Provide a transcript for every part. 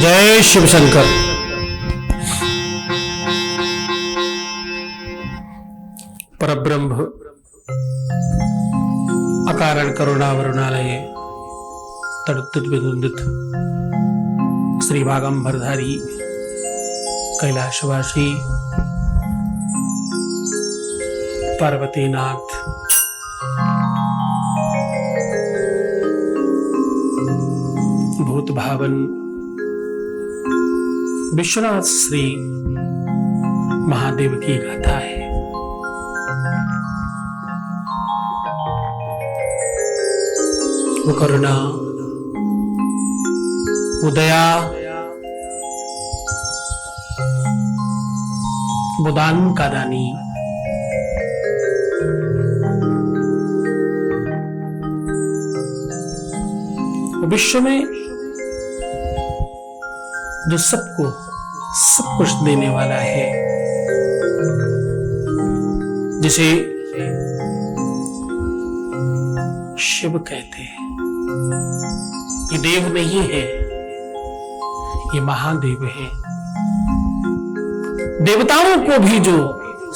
जय शिव शंकर। परब्रह्म अकारण करुणावरुणालये तड़ुत्तुद्विनुदित श्री वागंबरधारी कैलाशवासी पार्वतीनाथ भूत भावन विश्वनाथ श्री महादेव की गाथा है। वो करुणा, वो दया, वो दान का दानी, विश्व में जो सबको सब कुछ देने वाला है, जिसे शिव कहते हैं। ये देव नहीं है, ये महादेव है। देवताओं को भी जो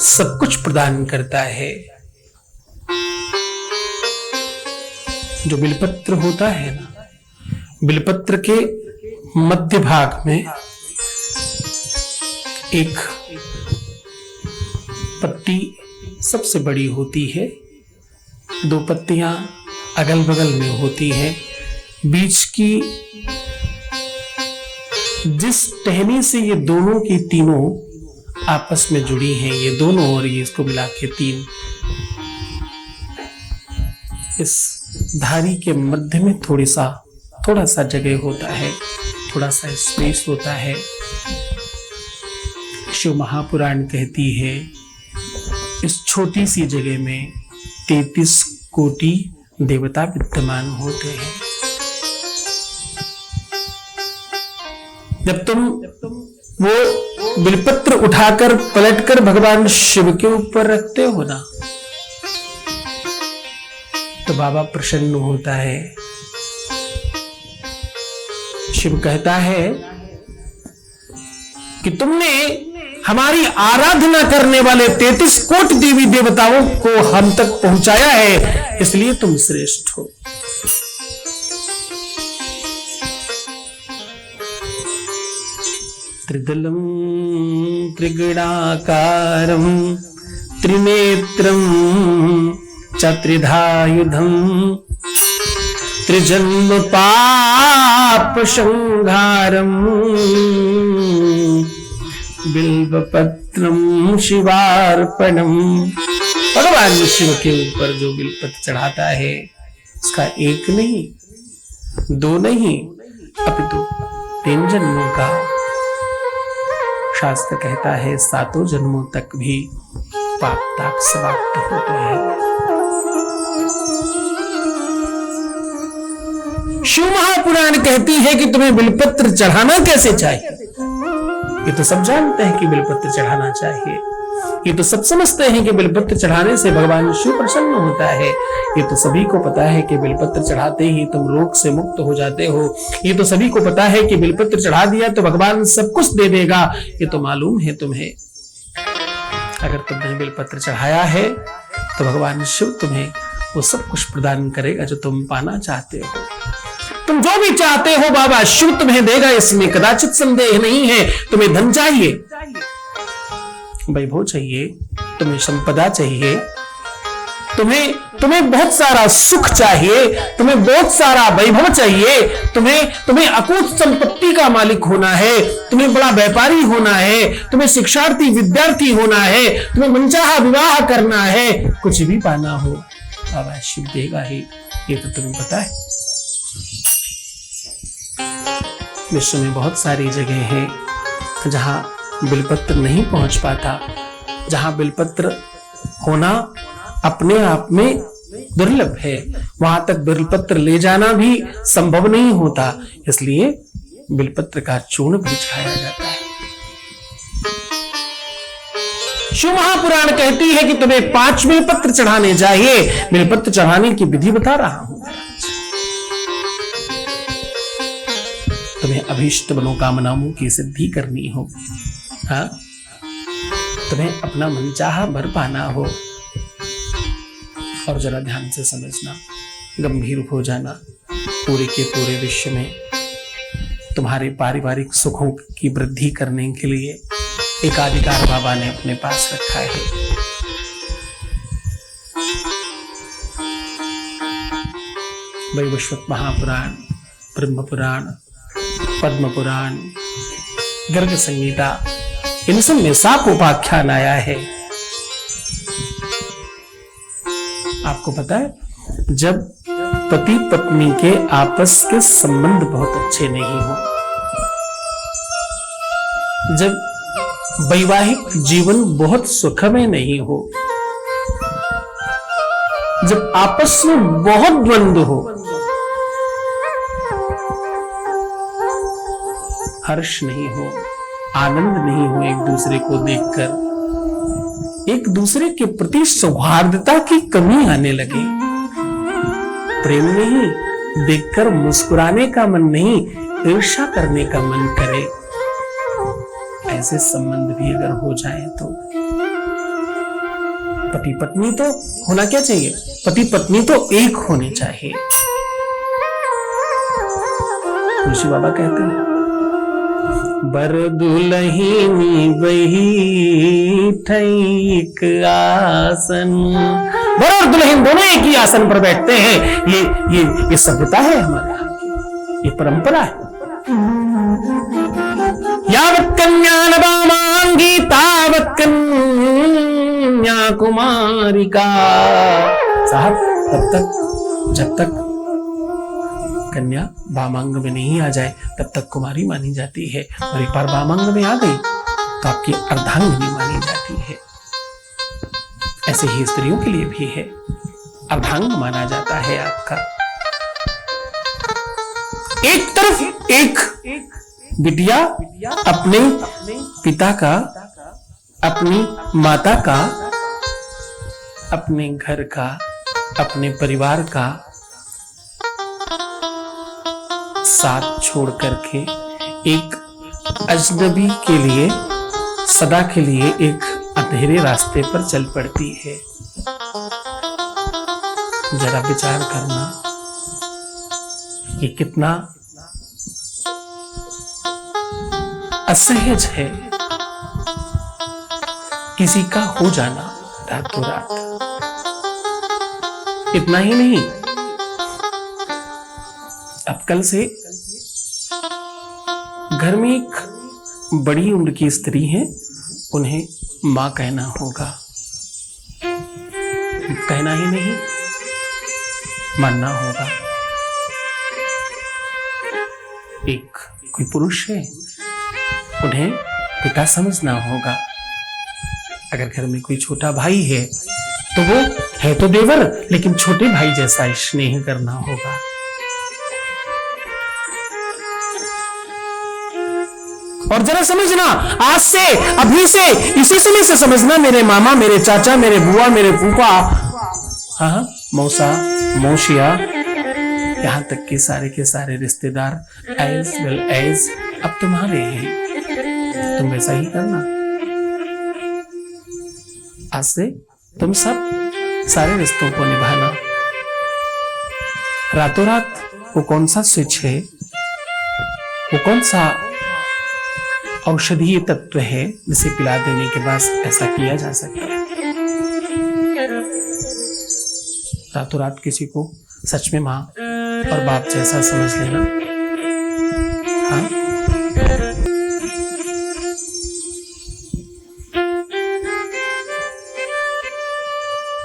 सब कुछ प्रदान करता है। जो बिलपत्र होता है ना, बिलपत्र के मध्य भाग में एक पत्ती सबसे बड़ी होती है, दो पत्तियां अगल बगल में होती हैं। बीच की जिस टहनी से ये दोनों की तीनों आपस में जुड़ी हैं, ये दोनों और ये इसको मिला के तीन, इस धारी के मध्य में थोड़ा सा जगह होता है, थोड़ा सा स्पेस होता है। शिव महापुराण कहती है इस छोटी सी जगह में 33 कोटि देवता विद्यमान होते हैं। जब तुम वो बिलपत्र उठाकर पलटकर भगवान शिव के ऊपर रखते हो ना, तो बाबा प्रसन्न होता है। शिव कहता है कि तुमने हमारी आराधना करने वाले 33 कोटि देवी देवताओं को हम तक पहुंचाया है, इसलिए तुम श्रेष्ठ हो। त्रिदलम त्रिगुणाकारम त्रिनेत्रम चत्रिधायुधम त्रिजन्म पाप संहारम बिल्वपत्रम शिवार्पणम। भगवान शिव के ऊपर जो बिलपत्र चढ़ाता है, उसका एक नहीं, दो नहीं, अपितु 3 जन्मों का, शास्त्र कहता है 7 जन्मों तक भी पाप ताप समाप्त होते हैं। शिव महापुराण कहती है कि तुम्हें बिलपत्र चढ़ाना कैसे चाहिए। ये तो सब जानते हैं कि बिलपत्र चढ़ाना चाहिए, ये तो सब समझते हैं कि बिलपत्र चढ़ाने से भगवान शिव प्रसन्न होता है। ये तो सभी को पता है कि बिलपत्र चढ़ाते ही तुम रोग से मुक्त हो जाते हो। ये तो सभी को पता है कि बिलपत्र चढ़ा दिया तो भगवान सब कुछ दे देगा। ये तो मालूम है तुम्हें। अगर तुमने बिलपत्र चढ़ाया है तो भगवान शिव तुम्हें वो सब कुछ प्रदान करेगा जो तुम पाना चाहते हो। तुम जो भी चाहते हो बाबा शिव तुम्हें देगा, इसमें कदाचित संदेह नहीं है। तुम्हें धन चाहिए, वैभव चाहिए, तुम्हें संपदा चाहिए, तुम्हें बहुत सारा सुख चाहिए, तुम्हें बहुत सारा वैभव चाहिए, तुम्हें अकूत संपत्ति का मालिक होना है, तुम्हें बड़ा व्यापारी होना है, तुम्हें शिक्षार्थी विद्यार्थी होना है, तुम्हें मनचाहा विवाह करना है, कुछ भी पाना हो बाबा शिव देगा ही। ये तो तुम्हें पता है। विश्व में बहुत सारी जगह हैं जहां बिलपत्र नहीं पहुंच पाता, जहां बिलपत्र होना अपने आप में दुर्लभ है, वहां तक बिलपत्र ले जाना भी संभव नहीं होता, इसलिए बिलपत्र का चूर्ण भी चढ़ाया जाता है। शिव महापुराण कहती है कि तुम्हें 5 बिलपत्र चढ़ाने चाहिए। बिलपत्र चढ़ाने की विधि बता रहा हूं। तुम्हें अभीष्ट मनोकामनाओं की सिद्धि करनी हो, हाँ, तुम्हें अपना मनचाहा भर पाना हो, और जरा ध्यान से समझना, गंभीर हो जाना, पूरे के पूरे विश्व में तुम्हारे पारिवारिक सुखों की वृद्धि करने के लिए एकाधिकार बाबा ने अपने पास रखा है। वैवस्वत महापुराण, ब्रह्म पुराण, पद्म पुराण, गर्ग संहिता, इन सब में साप उपाख्यान आया है। आपको पता है, जब पति पत्नी के आपस के संबंध बहुत अच्छे नहीं हो, जब वैवाहिक जीवन बहुत सुखमय नहीं हो, जब आपस में बहुत द्वंद्व हो, हर्ष नहीं हो, आनंद नहीं हो, एक दूसरे को देखकर एक दूसरे के प्रति सौहार्दता की कमी आने लगे, प्रेम नहीं, देखकर मुस्कुराने का मन नहीं, ईर्ष्या करने का मन करे, ऐसे संबंध भी अगर हो जाए तो पति पत्नी तो होना क्या चाहिए, पति पत्नी तो एक होने चाहिए। तुलसी बाबा कहते हैं, बर दुल्हिनी बैठक आसन, बर और दुल्हन दोनों एक ही आसन पर बैठते हैं। ये सभ्यता है हमारे यहाँ की, ये परंपरा है। यावत् कन्या नवामांगी तावत् कन्या कुमारिका, साहब तब तक जब तक कन्या वामांग में नहीं आ जाए तब तक कुमारी मानी जाती है, और एक बार वामांग में आ गई तो आपकी अर्धांगिनी मानी जाती है। ऐसे ही स्त्रियों के लिए भी है, अर्धांग माना जाता है आपका। एक तरफ एक बिटिया अपने पिता का, अपनी माता का, अपने घर का, अपने परिवार का साथ छोड़ करके एक अजनबी के लिए सदा के लिए एक अंधेरे रास्ते पर चल पड़ती है। जरा विचार करना, ये कितना असहज है किसी का हो जाना रातों रात। इतना ही नहीं, अब कल से घर में एक बड़ी उम्र की स्त्री है, उन्हें मां कहना होगा। कहना ही नहीं, मानना होगा। एक कोई पुरुष है, उन्हें पिता समझना होगा। अगर घर में कोई छोटा भाई है तो वो है तो देवर, लेकिन छोटे भाई जैसा स्नेह करना होगा। और जरा समझना, आज से, अभी से, इसी समय से समझना, मेरे मामा, मेरे चाचा, मेरे बुआ, मेरे फूफा, हाँ, मौसा, मौसिया, यहां तक कि सारे के सारे रिश्तेदार एज वेल एज अब तुम्हारे हैं। तुम वैसा ही करना। आज से तुम सब सारे रिश्तों को निभाना। रातों रात वो कौन सा स्विच है, वो कौन सा औषधीय तत्व है जिसे पिला देने के बाद ऐसा किया जा सकता है। रातों रात किसी को सच में मां और बाप जैसा समझ लेना। हाँ,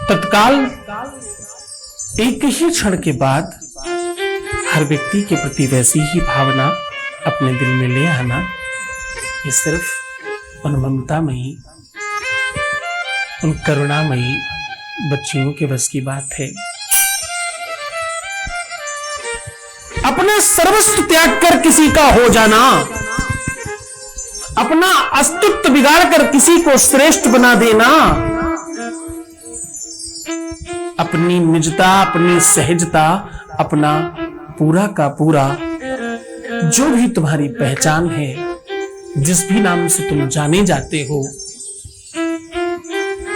तत्काल एक ही क्षण के बाद हर व्यक्ति के प्रति वैसी ही भावना अपने दिल में ले आना, ये सिर्फ उन ममतामयी, उन करुणामयी बच्चियों के बस की बात है। अपना सर्वस्व त्याग कर किसी का हो जाना, अपना अस्तित्व बिगाड़ कर किसी को श्रेष्ठ बना देना, अपनी निजता, अपनी सहजता, अपना पूरा का पूरा जो भी तुम्हारी पहचान है, जिस भी नाम से तुम जाने जाते हो,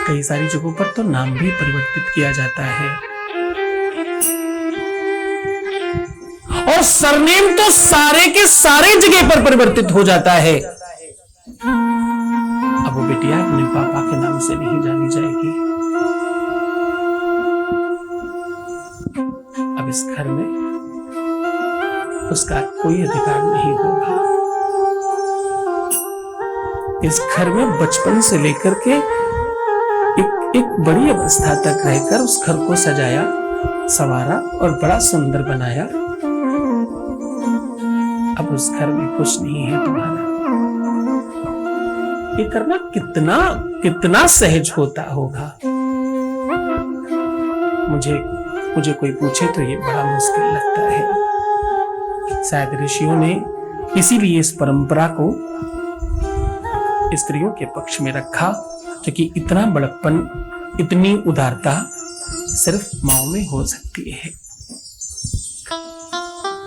कई सारी जगहों पर तो नाम भी परिवर्तित किया जाता है, और सरनेम तो सारे के सारे जगह पर परिवर्तित हो जाता है। अब वो बेटिया अपने पापा के नाम से नहीं जानी जाएगी। अब इस घर में उसका कोई अधिकार नहीं होगा। इस घर में बचपन से लेकर के एक बड़ी अवस्था तक रहकर उस घर को सजाया, संवारा और बड़ा सुंदर बनाया। अब उस घर में कुछ नहीं है तुम्हारा। ये करना कितना कितना सहज होता होगा। मुझे कोई पूछे तो ये बड़ा मुश्किल लगता है। शायद ऋषियों ने इसीलिए इस परंपरा को स्त्रियों के पक्ष में रखा, क्योंकि इतना बड़प्पन, इतनी उदारता सिर्फ माओ में हो सकती है।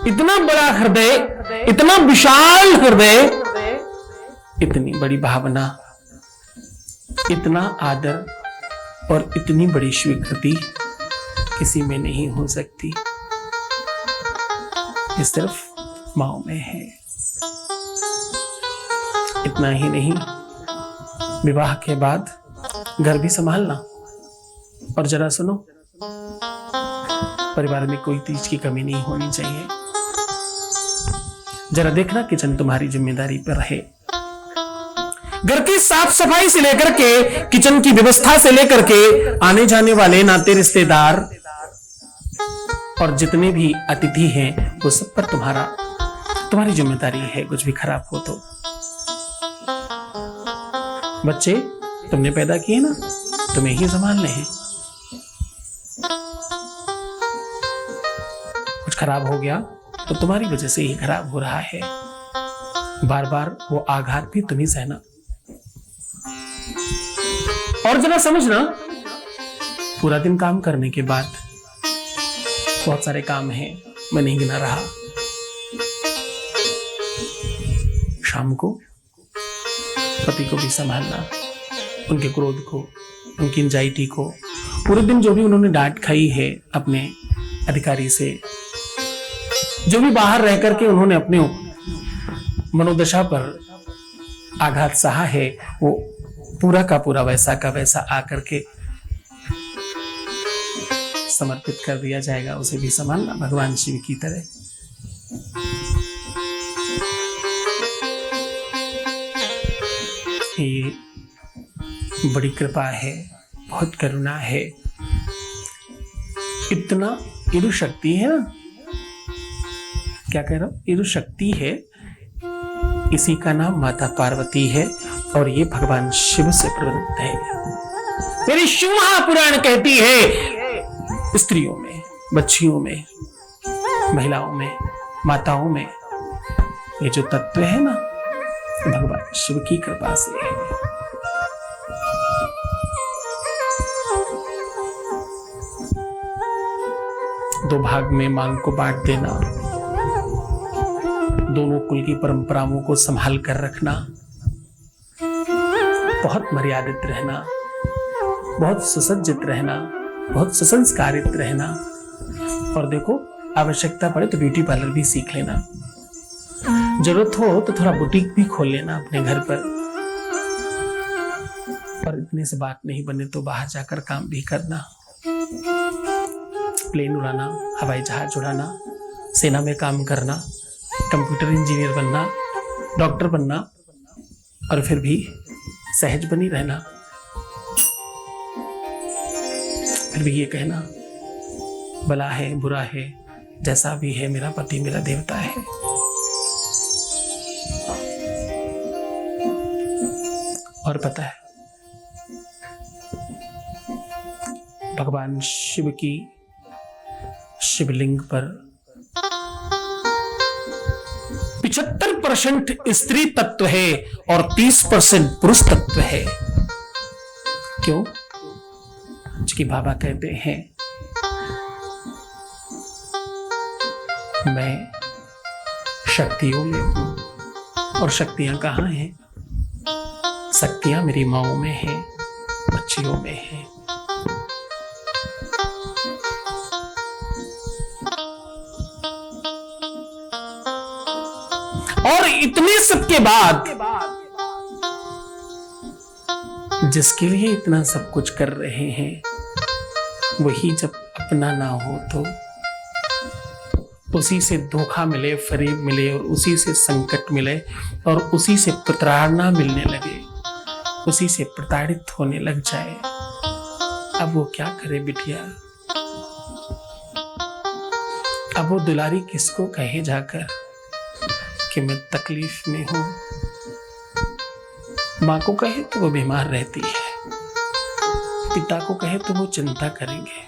इतना बड़ा हृदय, इतना विशाल हृदय, इतनी बड़ी भावना, इतना आदर और इतनी बड़ी स्वीकृति किसी में नहीं हो सकती। ये सिर्फ माओ में है। इतना ही नहीं, विवाह के बाद घर भी संभालना। और जरा सुनो, परिवार में कोई चीज की कमी नहीं होनी चाहिए। जरा देखना किचन तुम्हारी जिम्मेदारी पर रहे। घर की साफ सफाई से लेकर के, किचन की व्यवस्था से लेकर के, आने जाने वाले नाते रिश्तेदार और जितने भी अतिथि हैं, वो सब पर तुम्हारी जिम्मेदारी है। कुछ भी खराब हो तो बच्चे तुमने पैदा किए ना, तुम्हें ही संभालने हैं। कुछ खराब हो गया तो तुम्हारी वजह से ही खराब हो रहा है। बार बार वो आघात भी तुम्ही सहना। और जरा समझना, पूरा दिन काम करने के बाद बहुत सारे काम हैं, मैं नहीं गिना रहा। शाम को पति को भी संभालना, उनके क्रोध को, उनकी एंजाइटी को। पूरे दिन जो भी उन्होंने डांट खाई है अपने अधिकारी से, जो भी बाहर रह करके उन्होंने अपने मनोदशा पर आघात सहा है, वो पूरा का पूरा वैसा का वैसा आकर के समर्पित कर दिया जाएगा। उसे भी संभालना भगवान शिव की तरह। ये बड़ी कृपा है, बहुत करुणा है। इतना इरु शक्ति है ना, क्या कह रहा हूं, इरु शक्ति है। इसी का नाम माता पार्वती है और ये भगवान शिव से प्रदत्त है। मेरी शिव महापुराण कहती है, स्त्रियों में, बच्चियों में, महिलाओं में, माताओं में ये जो तत्व है ना, भगवान शिव की कृपा से है। दो भाग में मांग को बांट देना, दोनों कुल की परंपराओं को संभाल कर रखना, बहुत मर्यादित रहना, बहुत सुसज्जित रहना, बहुत सुसंस्कारित रहना। और देखो, आवश्यकता पड़े तो ब्यूटी पार्लर भी सीख लेना, जरूरत हो तो थोड़ा बुटीक भी खोल लेना अपने घर पर। और इतने से बात नहीं बने तो बाहर जाकर काम भी करना, प्लेन उड़ाना, हवाई जहाज उड़ाना, सेना में काम करना, कंप्यूटर इंजीनियर बनना, डॉक्टर बनना, और फिर भी सहज बनी रहना। फिर भी ये कहना, भला है बुरा है, जैसा भी है मेरा पति मेरा देवता है। और पता है, भगवान शिव की शिवलिंग पर 75% स्त्री तत्व है और 30% पुरुष तत्व है। क्यों? क्योंकि बाबा कहते हैं, शक्तियों में हूँ। और शक्तियां कहाँ हैं? शक्तियां मेरी माँओं में हैं, बच्चियों में हैं। और इतने सबके बाद जिसके लिए इतना सब कुछ कर रहे हैं, वही जब अपना ना हो तो उसी से धोखा मिले, फरेब मिले, और उसी से संकट मिले, और उसी से प्रताड़ना मिलने लगे, उसी से प्रताड़ित होने लग जाए, अब वो क्या करे बिटिया? अब वो दुलारी किसको कहे जाकर कि मैं तकलीफ में हूं? माँ को कहे तो वो बीमार रहती है, पिता को कहे तो वो चिंता करेंगे,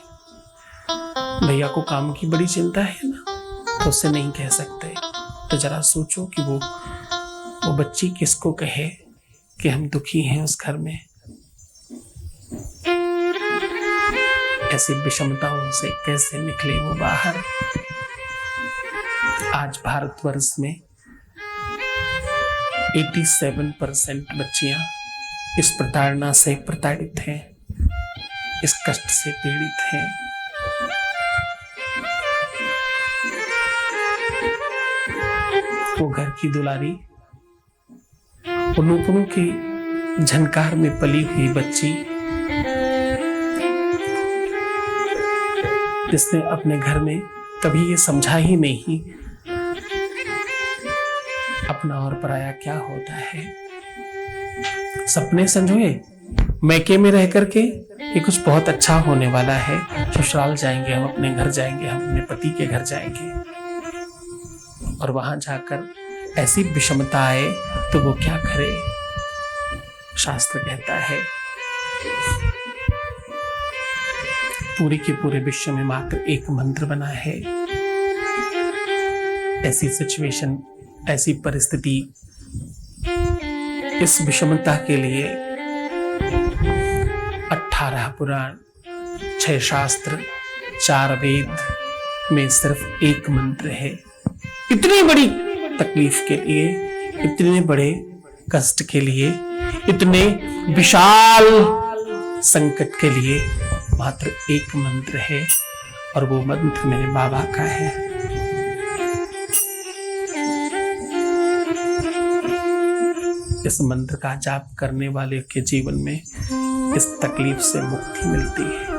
भैया को काम की बड़ी चिंता है ना, तो उससे नहीं कह सकते। तो जरा सोचो कि वो बच्ची किसको कहे कि हम दुखी हैं उस घर में। ऐसी विषमताओं से कैसे निकले वो बाहर? आज भारतवर्ष में 87% बच्चियां इस प्रताड़ना से प्रताड़ित हैं, इस कष्ट से पीड़ित हैं। वो घर की दुलारी, नूपुरों की झनकार में पली हुई बच्ची, जिसने अपने घर में कभी ये समझा ही नहीं अपना और पराया क्या होता है। सपने संजोए मैके में रह करके ये कुछ बहुत अच्छा होने वाला है, ससुराल जाएंगे हम, अपने घर जाएंगे हम, अपने पति के घर जाएंगे, और वहां जाकर ऐसी विषमता आए तो वो क्या करे? शास्त्र कहता है पूरे के पूरे विश्व में मात्र एक मंत्र बना है। ऐसी सिचुएशन, ऐसी परिस्थिति, इस विषमता के लिए 18 पुराण, 6 शास्त्र, 4 वेद में सिर्फ एक मंत्र है। इतनी बड़ी तकलीफ के लिए, इतने बड़े कष्ट के लिए, इतने विशाल संकट के लिए मात्र एक मंत्र है, और वो मंत्र मेरे बाबा का है। इस मंत्र का जाप करने वाले के जीवन में इस तकलीफ से मुक्ति मिलती है।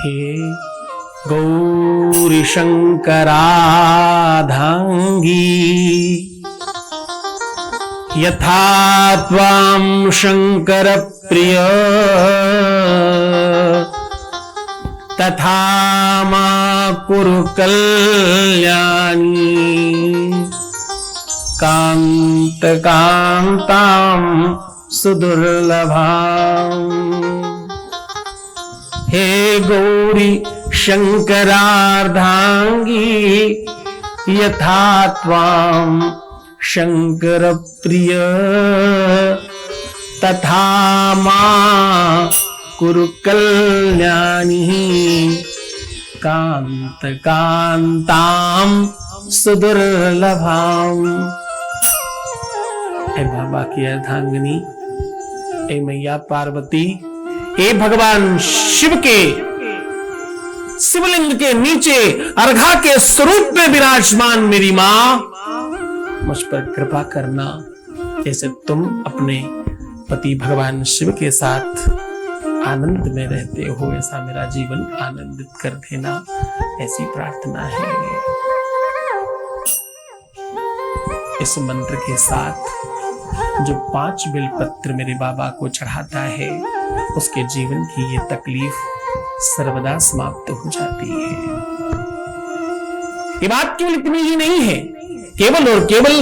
हे गौरी शंकराधांगी यथा त्वां शंकर प्रिय तथा मा कुरु कल्याणी कांत कांतां सुदुर्लभां। हे गौरी शंकरार्धांगी यथा त्वां शंकर प्रिय तथा मां कुरु कल्याणी कांत कांतां सुदुर्लभां। हे बाबा की अर्धांगिनी, हे मैया पार्वती, हे भगवान शिव के शिवलिंग के नीचे अर्घा के स्वरूप में विराजमान मेरी मां, मुझ पर कृपा करना। जैसे तुम अपने पति भगवान शिव के साथ आनंद में रहते हो, ऐसा मेरा जीवन आनंदित कर देना, ऐसी प्रार्थना है। इस मंत्र के साथ जो 5 बिलपत्र मेरे बाबा को चढ़ाता है, उसके जीवन की ये तकलीफ सर्वदा समाप्त हो जाती है। ये बात केवल इतनी ही नहीं है, केवल और केवल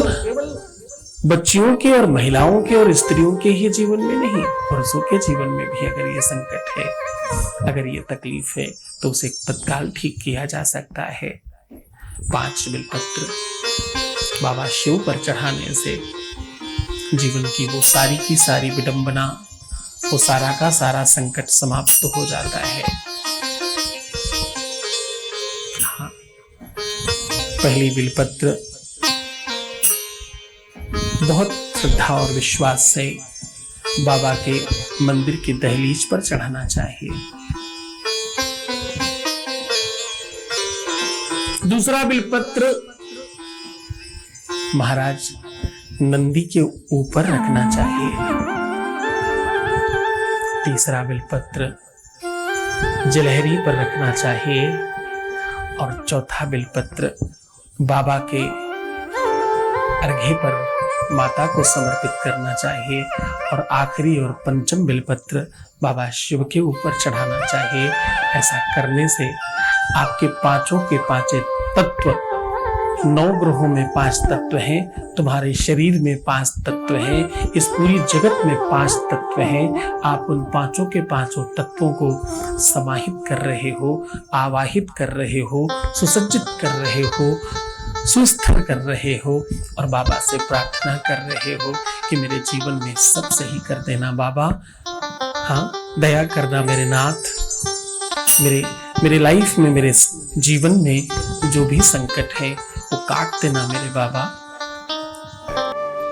बच्चियों के और महिलाओं के और स्त्रियों के ही जीवन में नहीं, पुरुषों के जीवन में भी अगर ये संकट है, अगर ये तकलीफ है, तो उसे तत्काल ठीक किया जा सकता है। 5 बिलपत्र बाबा शिव पर चढ़ाने से जीवन की वो सारी की सारी विडंबना, वो सारा का सारा संकट समाप्त हो जाता है। पहली बिलपत्र बहुत श्रद्धा और विश्वास से बाबा के मंदिर की दहलीज पर चढ़ाना चाहिए। दूसरा बिलपत्र महाराज नंदी के ऊपर रखना चाहिए। तीसरा बिलपत्र जलहरी पर रखना चाहिए और चौथा बिलपत्र बाबा के अर्घे पर माता को समर्पित करना चाहिए और आखिरी और पंचम बिलपत्र बाबा शिव के ऊपर चढ़ाना चाहिए। ऐसा करने से आपके पांचों के पांचों तत्व, 9 ग्रहों में 5 तत्व हैं, तुम्हारे शरीर में 5 तत्व हैं, इस पूरी जगत में 5 तत्व हैं। आप उन पांचों के पांचों तत्वों को समाहित कर रहे हो, आवाहित कर रहे हो, सुसज्जित कर रहे हो, सुस्थिर कर रहे हो और बाबा से प्रार्थना कर रहे हो कि मेरे जीवन में सब सही कर देना बाबा। हाँ, दया करना मेरे नाथ, मेरे लाइफ में, मेरे जीवन में जो भी संकट है वो काट देना मेरे बाबा।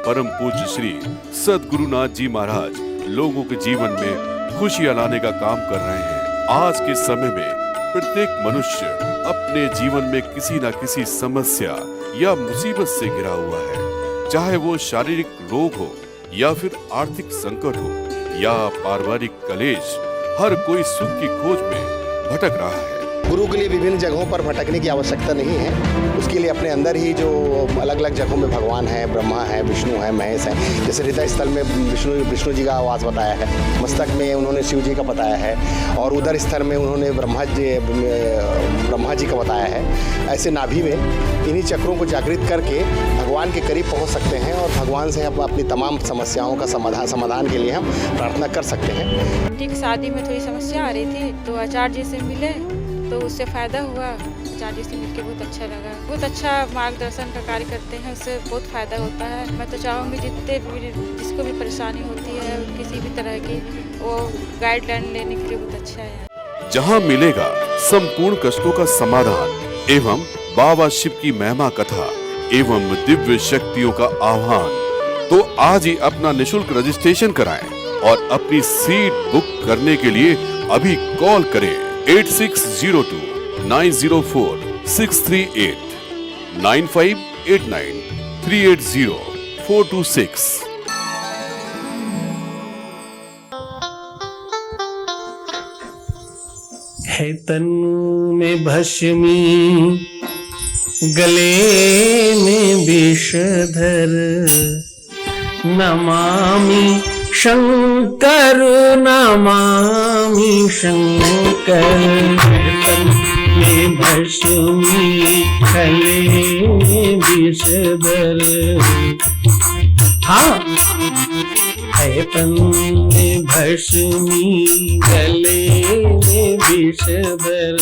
परम पूज्य श्री सद्गुरुनाथ जी महाराज लोगों के जीवन में खुशियां लाने का काम कर रहे हैं। आज के समय में प्रत्येक मनुष्य अपने जीवन में किसी न किसी समस्या या मुसीबत से घिरा हुआ है, चाहे वो शारीरिक रोग हो या फिर आर्थिक संकट हो या पारिवारिक कलेश। हर कोई सुख की खोज में भटक रहा है। गुरु के लिए विभिन्न जगहों पर भटकने की आवश्यकता नहीं है। उसके लिए अपने अंदर ही जो अलग अलग जगहों में भगवान है, ब्रह्मा है, विष्णु है, महेश है। जैसे हृदय स्थल में विष्णु जी का आवास बताया है, मस्तक में उन्होंने शिव जी का बताया है और उदर स्थल में उन्होंने ब्रह्मा जी का बताया है। ऐसे नाभि में इन्हीं चक्रों को जागृत करके भगवान के करीब पहुँच सकते हैं और भगवान से अपनी तमाम समस्याओं का समाधान के लिए हम प्रार्थना कर सकते हैं। ठीक, शादी में थोड़ी समस्या आ रही थी तो आचार्य जी से मिले तो उससे फ़ायदा हुआ। आचार्य जी से मिलकर बहुत अच्छा लगा। बहुत अच्छा मार्गदर्शन का कार्य करते हैं, उससे बहुत फ़ायदा होता है। मैं तो चाहूँगी जिसको भी परेशानी होती है किसी भी तरह की, वो गाइडलाइन लेने के लिए बहुत अच्छा है। जहाँ मिलेगा संपूर्ण कष्टों का समाधान एवं बाबा शिव की महिमा कथा एवं दिव्य शक्तियों का आह्वान, तो आज ही अपना निशुल्क रजिस्ट्रेशन कराएं और अपनी सीट बुक करने के लिए अभी कॉल करें 8602 904 638 9589 380 426। है तनु में भस्मी गले में विषधर, नमामि शंकर नमामि शंकर। तनु में भस्मी गले में विषधर। हाँ, है तनु में भस्मी गले में विषधर,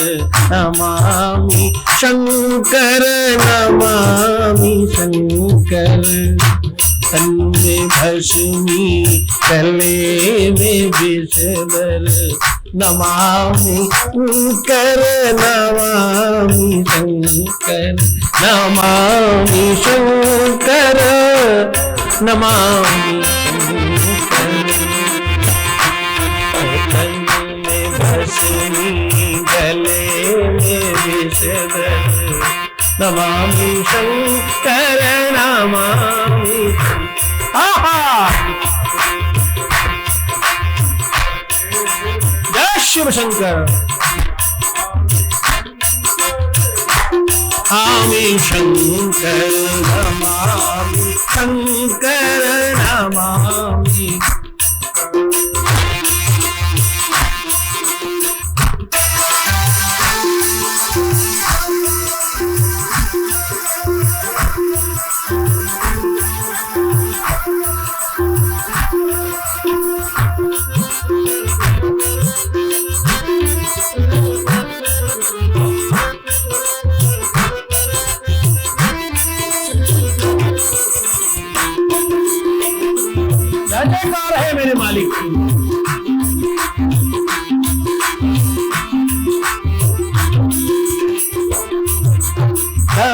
नमामि शंकर नमामि शंकर। तनु में भस्मी गले में विषधर, नमामि शंकर नमामि शंकर। नमामि शंकर नमामि शंकर। तनु में भस्मी गले में विषधर, नमामि शंकर नमामि। जय शिव शंकर। नमामि शंकर नमामि शंकर नमामि।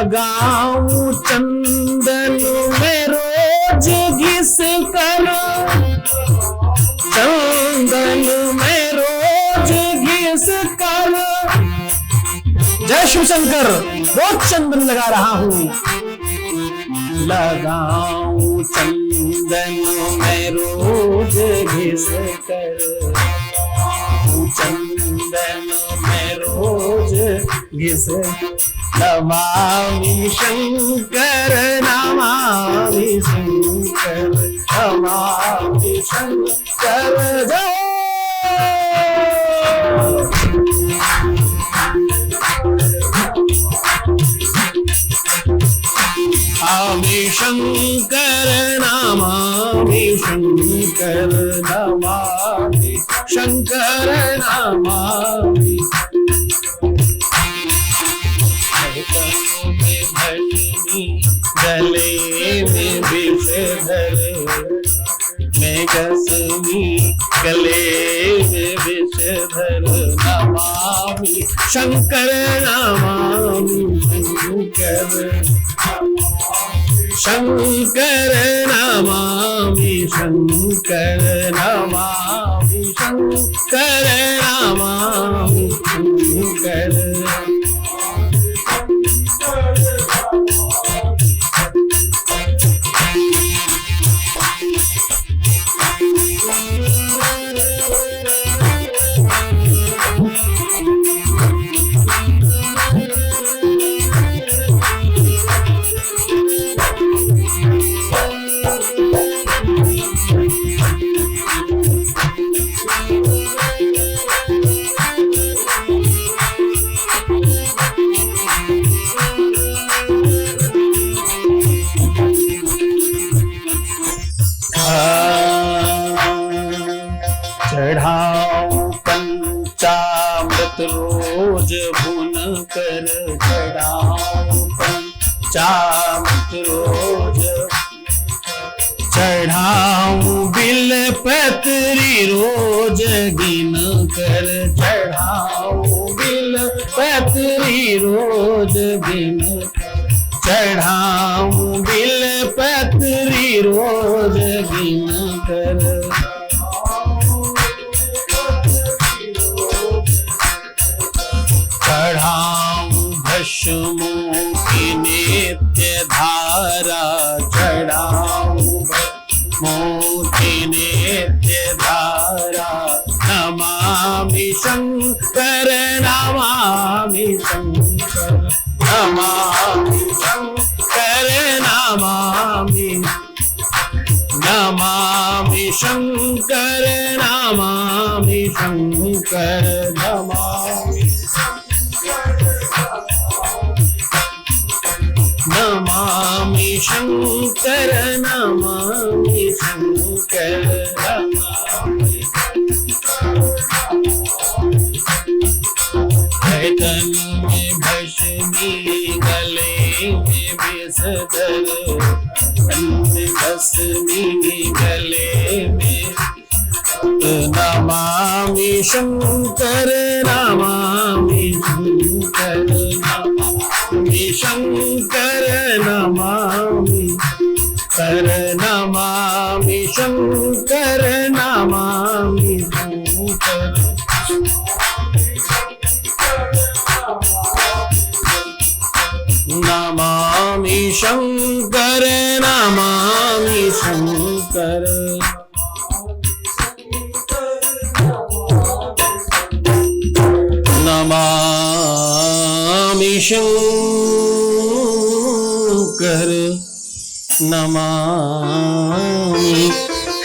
लगाऊं चंदन में रोज घिस कर, चंदन में रोज घिस कर। जय शिव शंकर, रोज चंदन लगा रहा हूं। लगाऊं चंदन में रोज घिस कर, चंदन में रोज घिस। नमामि शंकर, नमामि शंकर, नमामि शंकर। जय नमामि शंकर, नमामि शंकर, नमामि शंकर, नमामि। में भजनी गले में विषधर, मैं कसमी गले में विषधर। नमामि शंकर, नमामि शंकर, शंकर नमामि शंकर, नमामि शंकर, नमामि शंकर। चढ़ाऊं पंचामृत रोज भुन कर, चढ़ाऊं पंचामृत रोज। चढ़ाऊं बिलपत्री रोज गिन कर, चढ़ाऊं बिलपत्री रोज गिन। चढ़ाऊं बिलपत्री रोज गिन कर। चढ़ाऊं भस्मों की नित्य धारा, चढ़ाऊं भस्मों की नित्य धारा। नमामि शंकर, नमामि शंकर, नमामि शंकर, नमामि। नमामि शंकर, नमामि शंकर, नमामि। नमामि शंकर, नमामि शंकर, नमामि। तन में भस्मी गले में विषधर, तन में भस्मी गले में। नमामि शंकर, नमामि शंकर, नमामि शंकर, नमामि कर। नमामि शंकर, नमामि शंकर। नमामि शंकर, नमामि शंकर। नमामि शंकर, नमामि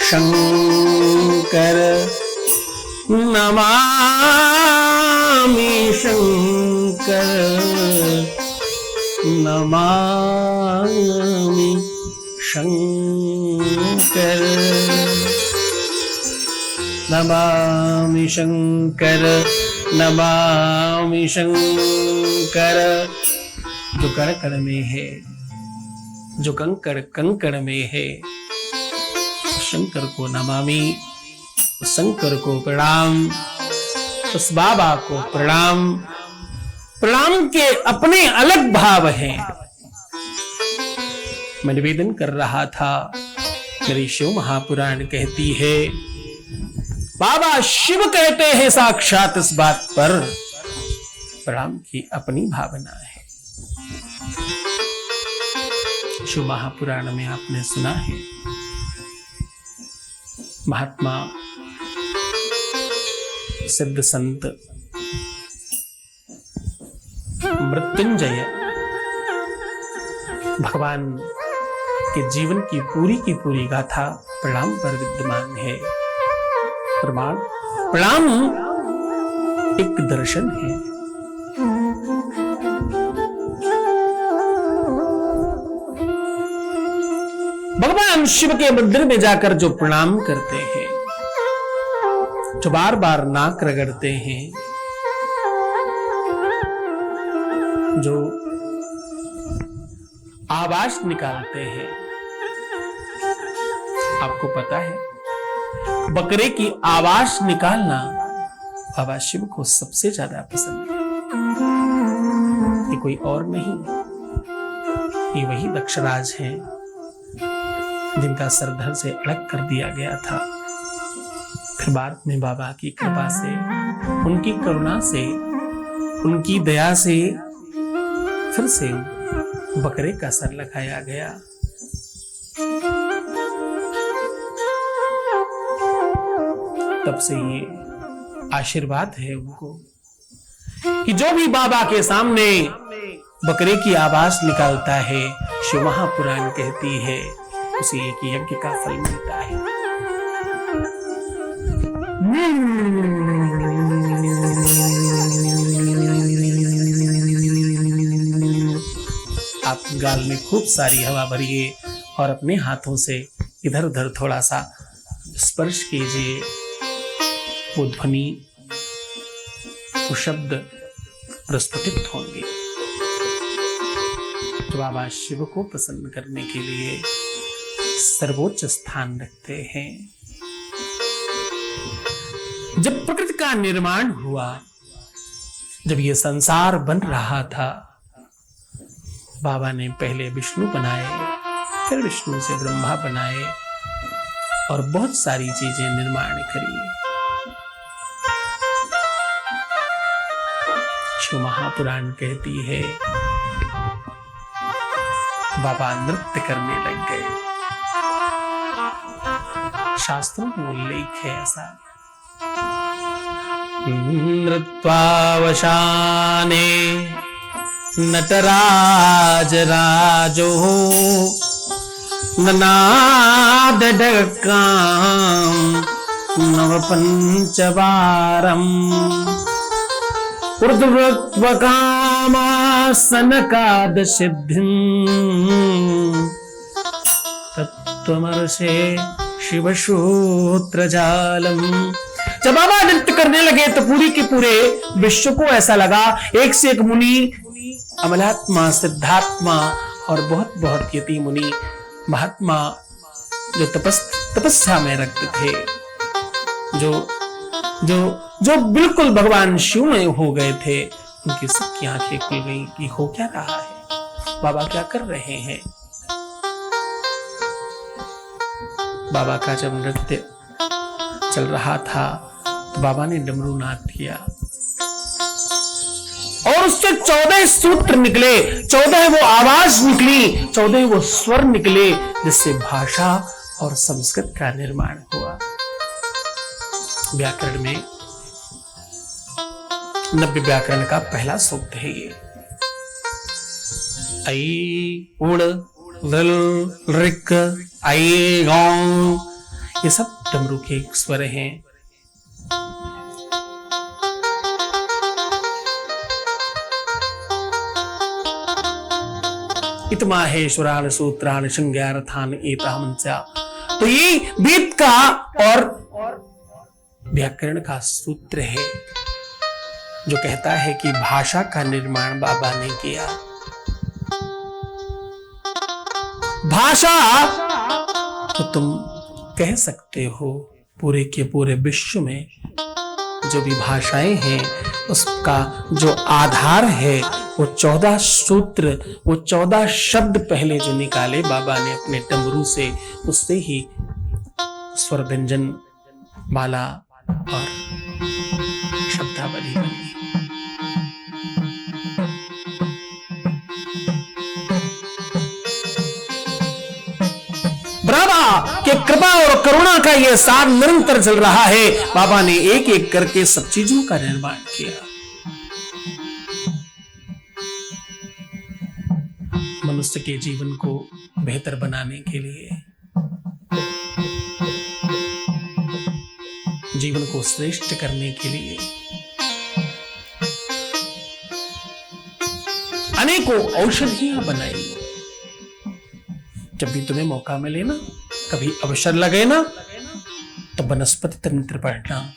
शंकर, नमामि शंकर, नमामि शंकर। नमामि शंकर, नमामि शंकर। जो कण कण में है, जो कंकड़ कंकड़ में है, शंकर को नमामि, शंकर को प्रणाम, उस बाबा को प्रणाम। प्रणाम के अपने अलग भाव हैं, मैं निवेदन कर रहा था। मेरी शिव महापुराण कहती है, बाबा शिव कहते हैं साक्षात इस बात पर प्रणाम की अपनी भावना है। शिव महापुराण में आपने सुना है, महात्मा सिद्ध संत मृत्युंजय भगवान के जीवन की पूरी गाथा प्रणाम पर विद्यमान है। प्रणाम एक दर्शन है। भगवान शिव के मंदिर में जाकर जो प्रणाम करते हैं, जो बार बार नाक रगड़ते हैं, जो आवाज निकालते हैं, आपको पता है बकरे की आवाज निकालना बाबा शिव को सबसे ज्यादा पसंद है। ये कोई और नहीं, ये वही दक्षराज हैं जिनका सरधर से अलग कर दिया गया था। फिर बाद में बाबा की कृपा से, उनकी करुणा से, उनकी दया से फिर से बकरे का सर लगाया गया। तब से ये आशीर्वाद है उनको कि जो भी बाबा के सामने बकरे की आवाज निकालता है, शिव महापुराण कहती है उसे एक यज्ञ का फल मिलता है। आप गाल में खूब सारी हवा भरिए और अपने हाथों से इधर उधर थोड़ा सा स्पर्श कीजिए। वो ध्वनि, वो शब्द प्रस्फुटित होंगे जो बाबा शिव को प्रसन्न करने के लिए सर्वोच्च स्थान रखते हैं। जब प्रकृति का निर्माण हुआ, जब ये संसार बन रहा था, बाबा ने पहले विष्णु बनाए, फिर विष्णु से ब्रह्मा बनाए और बहुत सारी चीजें निर्माण करी। शिव महापुराण कहती है बाबा नृत्य करने लग गए। शास्त्रों में उल्लेख है ऐसा, नृत्वावशाने नटराज राजो ननाद डक्काम नव पंचवारम ऊर्ध्वकामासनकाद सिद्धिं तत्त्वमर्षे शिवशूत्र जालम। जब बाबा नृत्य करने लगे तो पूरी के पूरे विश्व को ऐसा लगा एक से एक मुनि, अमलात्मा, सिद्धात्मा और बहुत बहुत यति मुनि, महात्मा जो तपस्या में रक्त थे, जो बिल्कुल भगवान शिव में हो गए थे, उनकी सबकी आंखें खुल गई कि हो क्या रहा है, बाबा क्या कर रहे हैं। बाबा का जब नृत्य चल रहा था तो बाबा ने डमरू नाद किया और उससे 14 सूत्र निकले, 14 वो आवाज निकली, 14 वो स्वर निकले, जिससे भाषा और संस्कृत का निर्माण हुआ। व्याकरण में 90 व्याकरण का पहला सूक्त है ये। ऐ उड़ लिल ऋक ऐ गौं, ये सब डमरू के स्वर हैं। इतमाहेश्वरान सूत्रान शृंगारथान एतामंस्या। तो ये वेद का और व्याकरण का सूत्र है जो कहता है कि भाषा का निर्माण बाबा ने किया। भाषा तो तुम कह सकते हो पूरे के पूरे विश्व में जो भी भाषाएं हैं उसका जो आधार है वो 14 सूत्र, वो 14 शब्द पहले जो निकाले बाबा ने अपने डमरू से, उससे ही स्वर व्यंजन माला और शब्दावली बनी। बाबा के कृपा और करुणा का यह साथ निरंतर चल रहा है। बाबा ने एक एक करके सब चीजों का निर्माण किया। मनुष्य के जीवन को बेहतर बनाने के लिए, जीवन को श्रेष्ठ करने के लिए अनेकों औषधियां बनाई। जब भी तुम्हें मौका मिले ना, कभी अवसर लगे ना, तो वनस्पति तंत्र पढ़ना।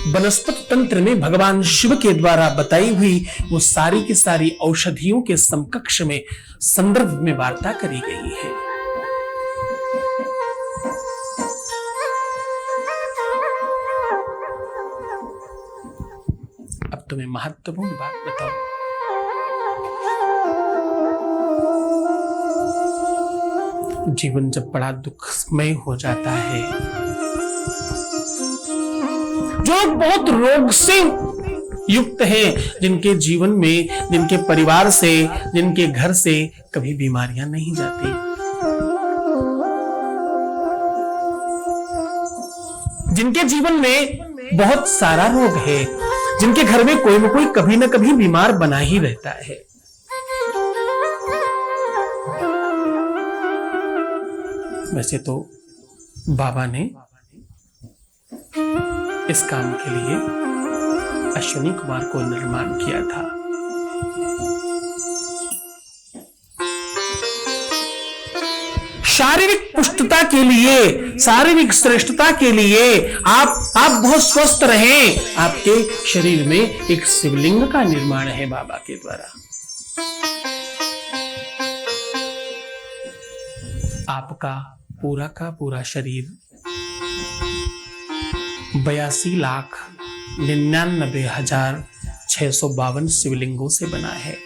वनस्पति तंत्र में भगवान शिव के द्वारा बताई हुई वो सारी की सारी औषधियों के समकक्ष में, संदर्भ में वार्ता करी गई है। अब तुम्हें महत्वपूर्ण बात बताओ। जीवन जब बड़ा दुखमय हो जाता है, जो बहुत रोग से युक्त है, जिनके जीवन में, जिनके परिवार से, जिनके घर से कभी बीमारियां नहीं जाती, जिनके जीवन में बहुत सारा रोग है, जिनके घर में कोई न कोई कभी न कभी बीमार बना ही रहता है, वैसे तो बाबा ने इस काम के लिए अश्विनी कुमार को निर्माण किया था। शारीरिक पुष्टता के लिए, शारीरिक श्रेष्ठता के लिए, आप बहुत स्वस्थ रहें, आपके शरीर में एक शिवलिंग का निर्माण है बाबा के द्वारा। आपका पूरा का पूरा शरीर 82,99,652 शिवलिंगों से बना है।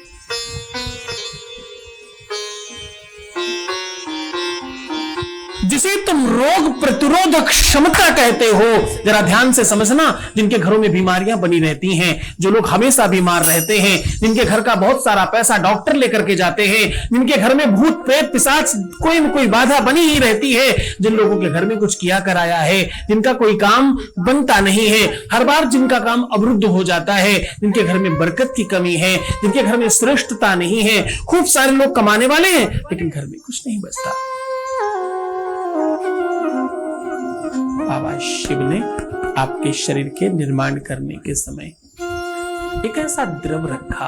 जिसे तुम रोग प्रतिरोधक क्षमता कहते हो, जरा ध्यान से समझना। जिनके घरों में बीमारियां बनी रहती हैं, जो लोग हमेशा बीमार रहते हैं, जिनके घर का बहुत सारा पैसा डॉक्टर लेकर के जाते हैं, जिनके घर में भूत प्रेत पिशाच कोई न कोई बाधा बनी ही रहती है, जिन लोगों के घर में कुछ किया कराया है, जिनका कोई काम बनता नहीं है, हर बार जिनका काम अवरुद्ध हो जाता है, जिनके घर में बरकत की कमी है, जिनके घर में श्रेष्ठता नहीं है, खूब सारे लोग कमाने वाले हैं लेकिन घर में कुछ नहीं बचता, बाबा शिव ने आपके शरीर के निर्माण करने के समय एक ऐसा द्रव रखा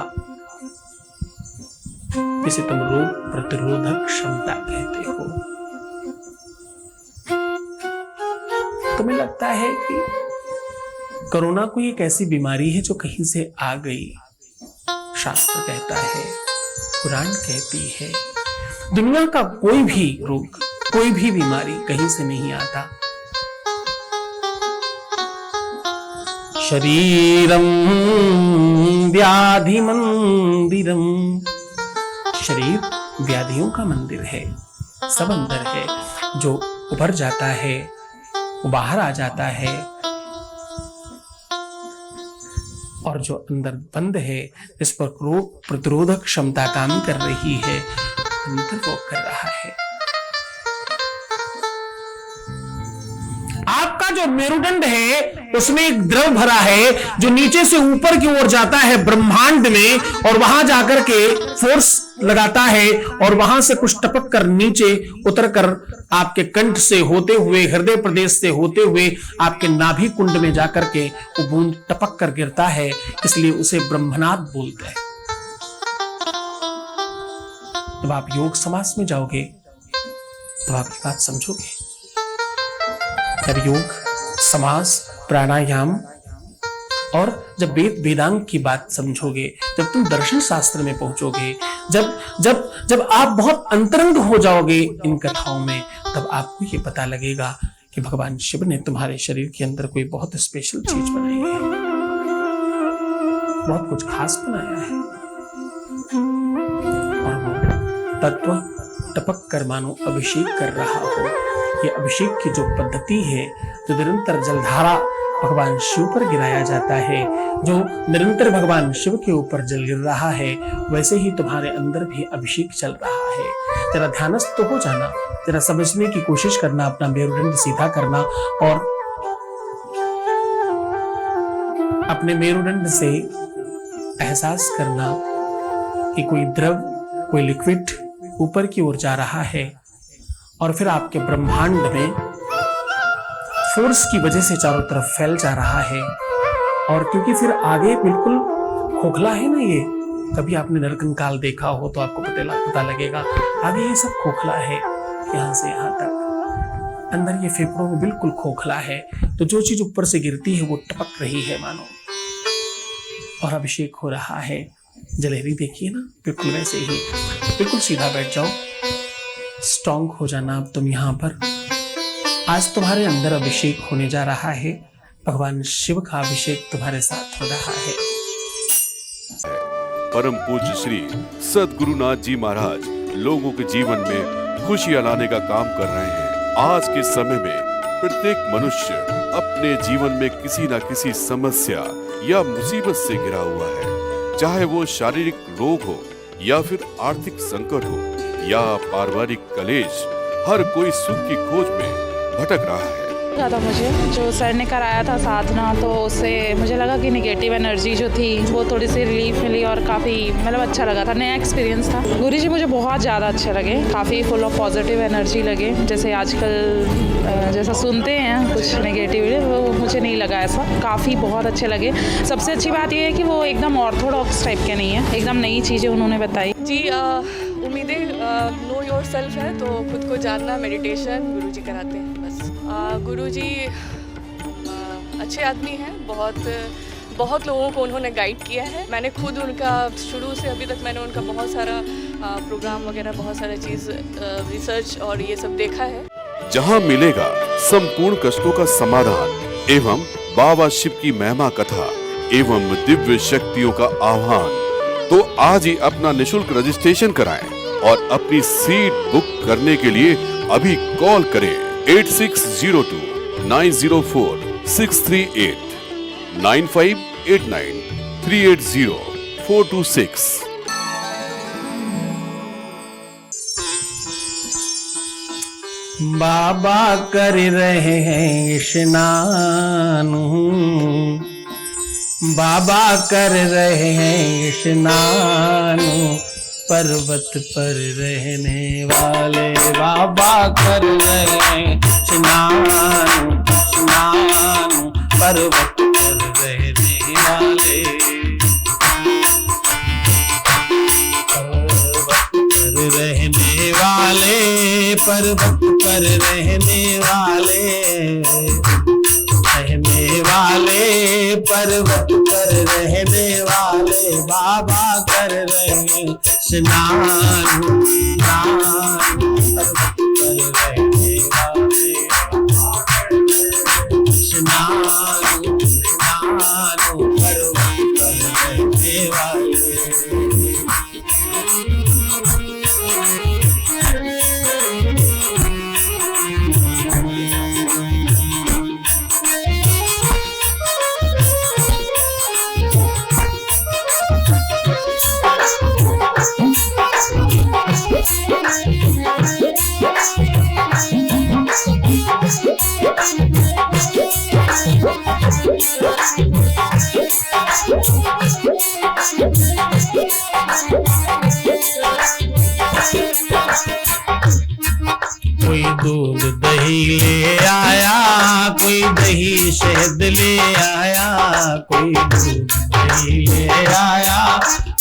जिसे तुम रोग प्रतिरोधक क्षमता कहते हो। तुम्हें लगता है कि कोरोना कोई एक ऐसी बीमारी है जो कहीं से आ गई। शास्त्र कहता है, पुराण कहती है, दुनिया का कोई भी रोग, कोई भी बीमारी कहीं से नहीं आता। शरीरम व्याधि मंदिरम, शरीर व्याधियों का मंदिर है, सब अंदर है। जो उभर जाता है वो बाहर आ जाता है, और जो अंदर बंद है, जिस पर रोग प्रतिरोधक क्षमता काम कर रही है, अंदर वो कर रहा है। आपका जो मेरुदंड है उसमें एक द्रव भरा है जो नीचे से ऊपर की ओर जाता है ब्रह्मांड में, और वहां जाकर के फोर्स लगाता है, और वहां से कुछ टपक कर नीचे उतर कर आपके कंठ से होते हुए, हृदय प्रदेश से होते हुए आपके नाभि कुंड में जाकर के वो बूंद टपक कर गिरता है, इसलिए उसे ब्रह्मनाद बोलते हैं। जब आप योग समास में जाओगे तो आप ये बात समझोगे। जब योग समास, प्राणायाम और जब वेद वेदांग की बात समझोगे, जब तुम दर्शन शास्त्र में पहुंचोगे, जब आप बहुत अंतरंग हो जाओगे इन कथाओं में, तब आपको ये पता लगेगा कि भगवान शिव ने तुम्हारे शरीर के अंदर कोई बहुत स्पेशल चीज बनाई है, बहुत कुछ खास बनाया है। तत्व टपक कर मानो अभिषेक कर रहा हो। ये अभिषेक की जो पद्धति है, जो निरंतर जलधारा भगवान शिव पर गिराया जाता है, जो निरंतर भगवान शिव के ऊपर जल गिर रहा है, वैसे ही तुम्हारे अंदर भी अभिषेक चल रहा है। जरा ध्यानस्थ हो जाना, जरा समझने की कोशिश करना, अपना मेरुदंड सीधा करना और अपने मेरुदंड से एहसास करना कि कोई द्रव, कोई लिक्विड ऊपर की ओर जा रहा है और फिर आपके ब्रह्मांड में फोर्स की वजह से चारों तरफ फैल जा रहा है। और क्योंकि फिर आगे बिल्कुल खोखला है ना, ये कभी आपने नरकंकाल देखा हो तो आपको पता लगेगा, आगे ये सब खोखला है, यहाँ से यहाँ तक अंदर ये फेफड़ों में बिल्कुल खोखला है। तो जो चीज ऊपर से गिरती है वो टपक रही है मानो, और अभिषेक हो रहा है। जलेबी देखिए ना, बिल्कुल वैसे ही। बिल्कुल सीधा बैठ जाओ, स्ट्रॉन्ग हो जाना अब तुम यहाँ पर। आज तुम्हारे अंदर अभिषेक होने जा रहा है, भगवान शिव का अभिषेक तुम्हारे साथ हो रहा है। परम पूज्य श्री सद्गुरुनाथ जी महाराज लोगों के जीवन में खुशियां लाने का काम कर रहे हैं। आज के समय में प्रत्येक मनुष्य अपने जीवन में किसी न किसी समस्या या मुसीबत से घिरा हुआ है, चाहे वो शारीरिक रोग हो या फिर आर्थिक संकट हो या पारिवारिक कलेश। हर कोई सुख की खोज में भटक रहा है। ज़्यादा मुझे जो सर ने कराया था साधना, तो उससे मुझे लगा कि नेगेटिव एनर्जी जो थी वो थोड़ी सी रिलीफ मिली और काफ़ी मतलब अच्छा लगा था, नया एक्सपीरियंस था। गुरुजी मुझे बहुत ज़्यादा अच्छे लगे, काफ़ी फुल ऑफ पॉजिटिव एनर्जी लगे। जैसे आजकल जैसा सुनते हैं कुछ नेगेटिव, वो मुझे नहीं लगा ऐसा, काफ़ी बहुत अच्छे लगे। सबसे अच्छी बात ये है कि वो एकदम ऑर्थोडॉक्स टाइप के नहीं है, एकदम नई चीज़ें उन्होंने बताई। जी उम्मीदें नो योर सेल्फ है, तो खुद को जानना, मेडिटेशन गुरुजी कराते हैं बस। गुरुजी अच्छे आदमी हैं, बहुत लोगों को उन्होंने गाइड किया है। मैंने खुद उनका शुरू से अभी तक मैंने उनका बहुत सारा प्रोग्राम वगैरह, बहुत सारा चीज़ रिसर्च और ये सब देखा है। जहाँ मिलेगा संपूर्ण कष्टों का समाधान एवं बाबा शिव की महिमा कथा एवं दिव्य शक्तियों का आह्वान, तो आज ही अपना निशुल्क रजिस्ट्रेशन कराएं और अपनी सीट बुक करने के लिए अभी कॉल करें 8602 904 638 9589 380 426। बाबा कर रहे हैं स्नान, बाबा कर रहे हैं स्नान, पर्वत पर रहने वाले बाबा कर रहे हैं स्नान, स्नान पर्वत पर रहने वाले, पर्वत पर रहने वाले, रहने वाले पर्वत पर रहने वाले बाबा कर रहे स्नान, स्नान पर्वत पर रहने वाले, स्नान स्नान पर्वत पर रहने वाले। कोई दूध दही ले आया, कोई दही शहद ले आया, कोई दूध दही ले आया,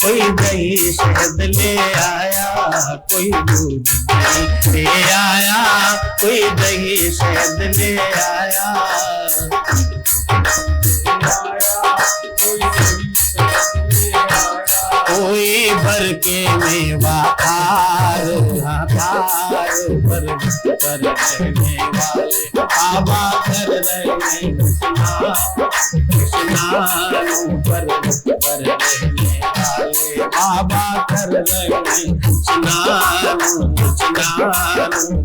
कोई दही शहद ले आया, कोई दूध दही ले आया, कोई दही शहद ले आया, कोई भर के मेवा हार पर्वत पर रहने वाले बाबा कर रहे स्नान, पर्वत पर रहने वाले बाबा कर रहे स्नान स्नान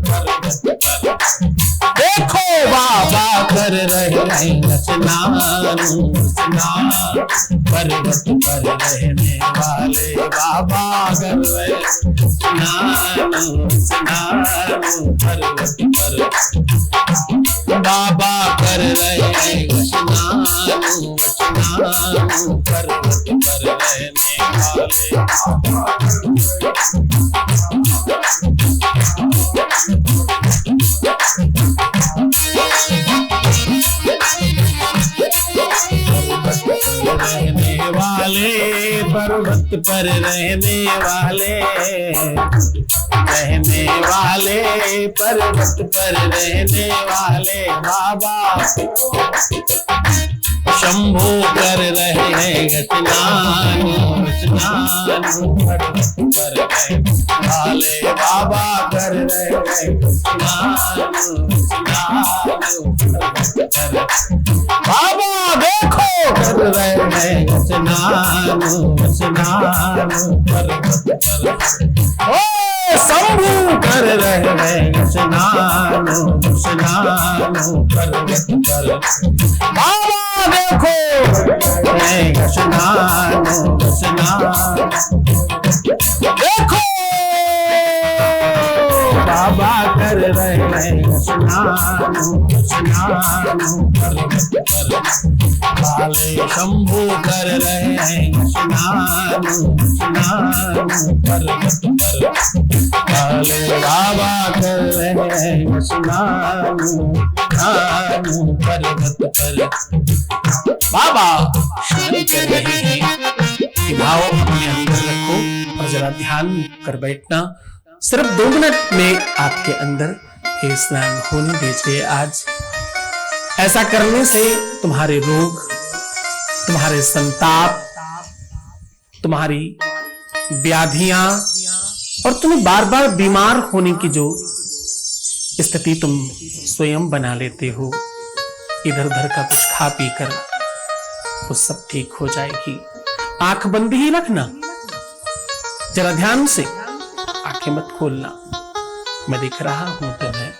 पर्वत पर। देखो बाबा कर रहे स्नान स्नान पर्वत पर रहने वाले बाबा कर रहे स्नान स्नान पर्वत पर। बाबा कर रहे स्नान स्नान पर्वत पर रहने वाले। रहने वाले पर्वत पर रहने वाले, रहने वाले पर्वत पर रहने वाले बाबा शंभू कर रहे हैं स्नान स्नान पर्वत पर रहने वाले बाबा कर रहे हैं स्नान स्नान पर्वत पर। बाबा देखो कर रहे हैं स्नान स्नान पर्वत पर। ओ शंभू कर रहे हैं स्नान स्नान पर्वत पर। बाबा देखो स्नान स्नान देखो बाबा कर रहे हैं स्नान स्नान पर्वत पर। काले शंभू कर रहे हैं स्नान स्नान पर्वत पर। काले बाबा कर रहे हैं स्नान स्नान पर्वत पर। बाबा स्नान कर रहे हैं। ये भाव अपने अंदर रखो और जरा ध्यान कर बैठना। सिर्फ 2 मिनट में आपके अंदर ये स्नान होने दीजिए आज। ऐसा करने से तुम्हारे रोग, तुम्हारे संताप, तुम्हारी व्याधियां और तुम्हें बार बार बीमार होने की जो स्थिति तुम स्वयं बना लेते हो इधर उधर का कुछ खा पी कर, वो सब ठीक हो जाएगी। आंख बंद ही रखना, जरा ध्यान से आंखें मत खोलना। मैं दिख रहा हूं तुम्हें।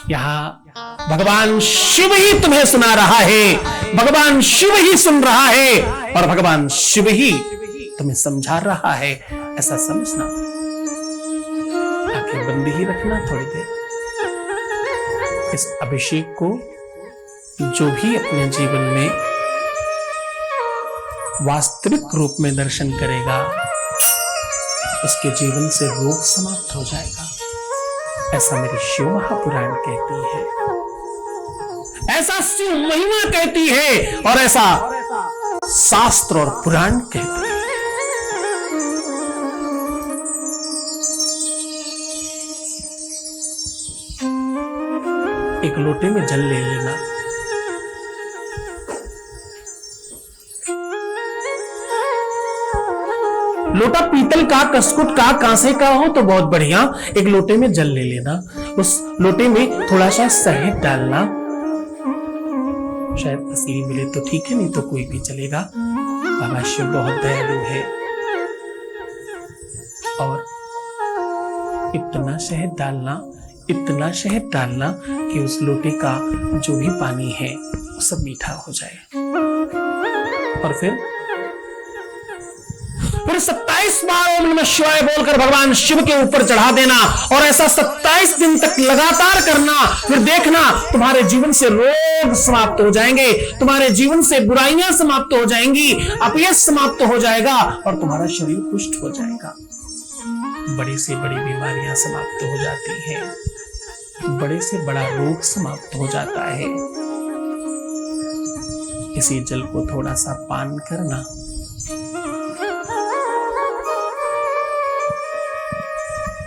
यहां भगवान शिव ही तुम्हें सुना रहा है, भगवान शिव ही सुन रहा है और भगवान शिव ही तुम्हें समझा रहा है, ऐसा समझना। आंखें बंद ही रखना थोड़ी देर। इस अभिषेक को जो भी अपने जीवन में वास्तविक रूप में दर्शन करेगा उसके जीवन से रोग समाप्त हो जाएगा, ऐसा मेरी शिव महापुराण कहती है, ऐसा शिव महिमा कहती है और ऐसा शास्त्र और पुराण कहते हैं। एक लोटे में जल ले लेना। लोटा पीतल का, कसकुट का, कांसे का हो तो बहुत बढ़िया। एक लोटे में जल ले लेना। उस लोटे में थोड़ा सा शहद डालना। शायद असली मिले तो ठीक है, नहीं तो कोई भी चलेगा। बाबा शिव बहुत दयालु है। और इतना शहद डालना, इतना शहद डालना कि उस लोटे का जो भी पानी है वो सब मीठा हो जाए। और फिर 27 बार ओम नमः शिवाय बोलकर भगवान शिव के ऊपर चढ़ा देना और ऐसा 27 दिन तक लगातार करना। फिर देखना तुम्हारे जीवन से रोग समाप्त हो जाएंगे, तुम्हारे जीवन से बुराइयां समाप्त हो जाएंगी, अपयश समाप्त हो जाएगा और तुम्हारा शरीर पुष्ट हो जाएगा। बड़ी से बड़ी बीमारियां समाप्त हो जाती हैं, बड़े से बड़ा रोग समाप्त हो जाता है। इसी जल को थोड़ा सा पान करना।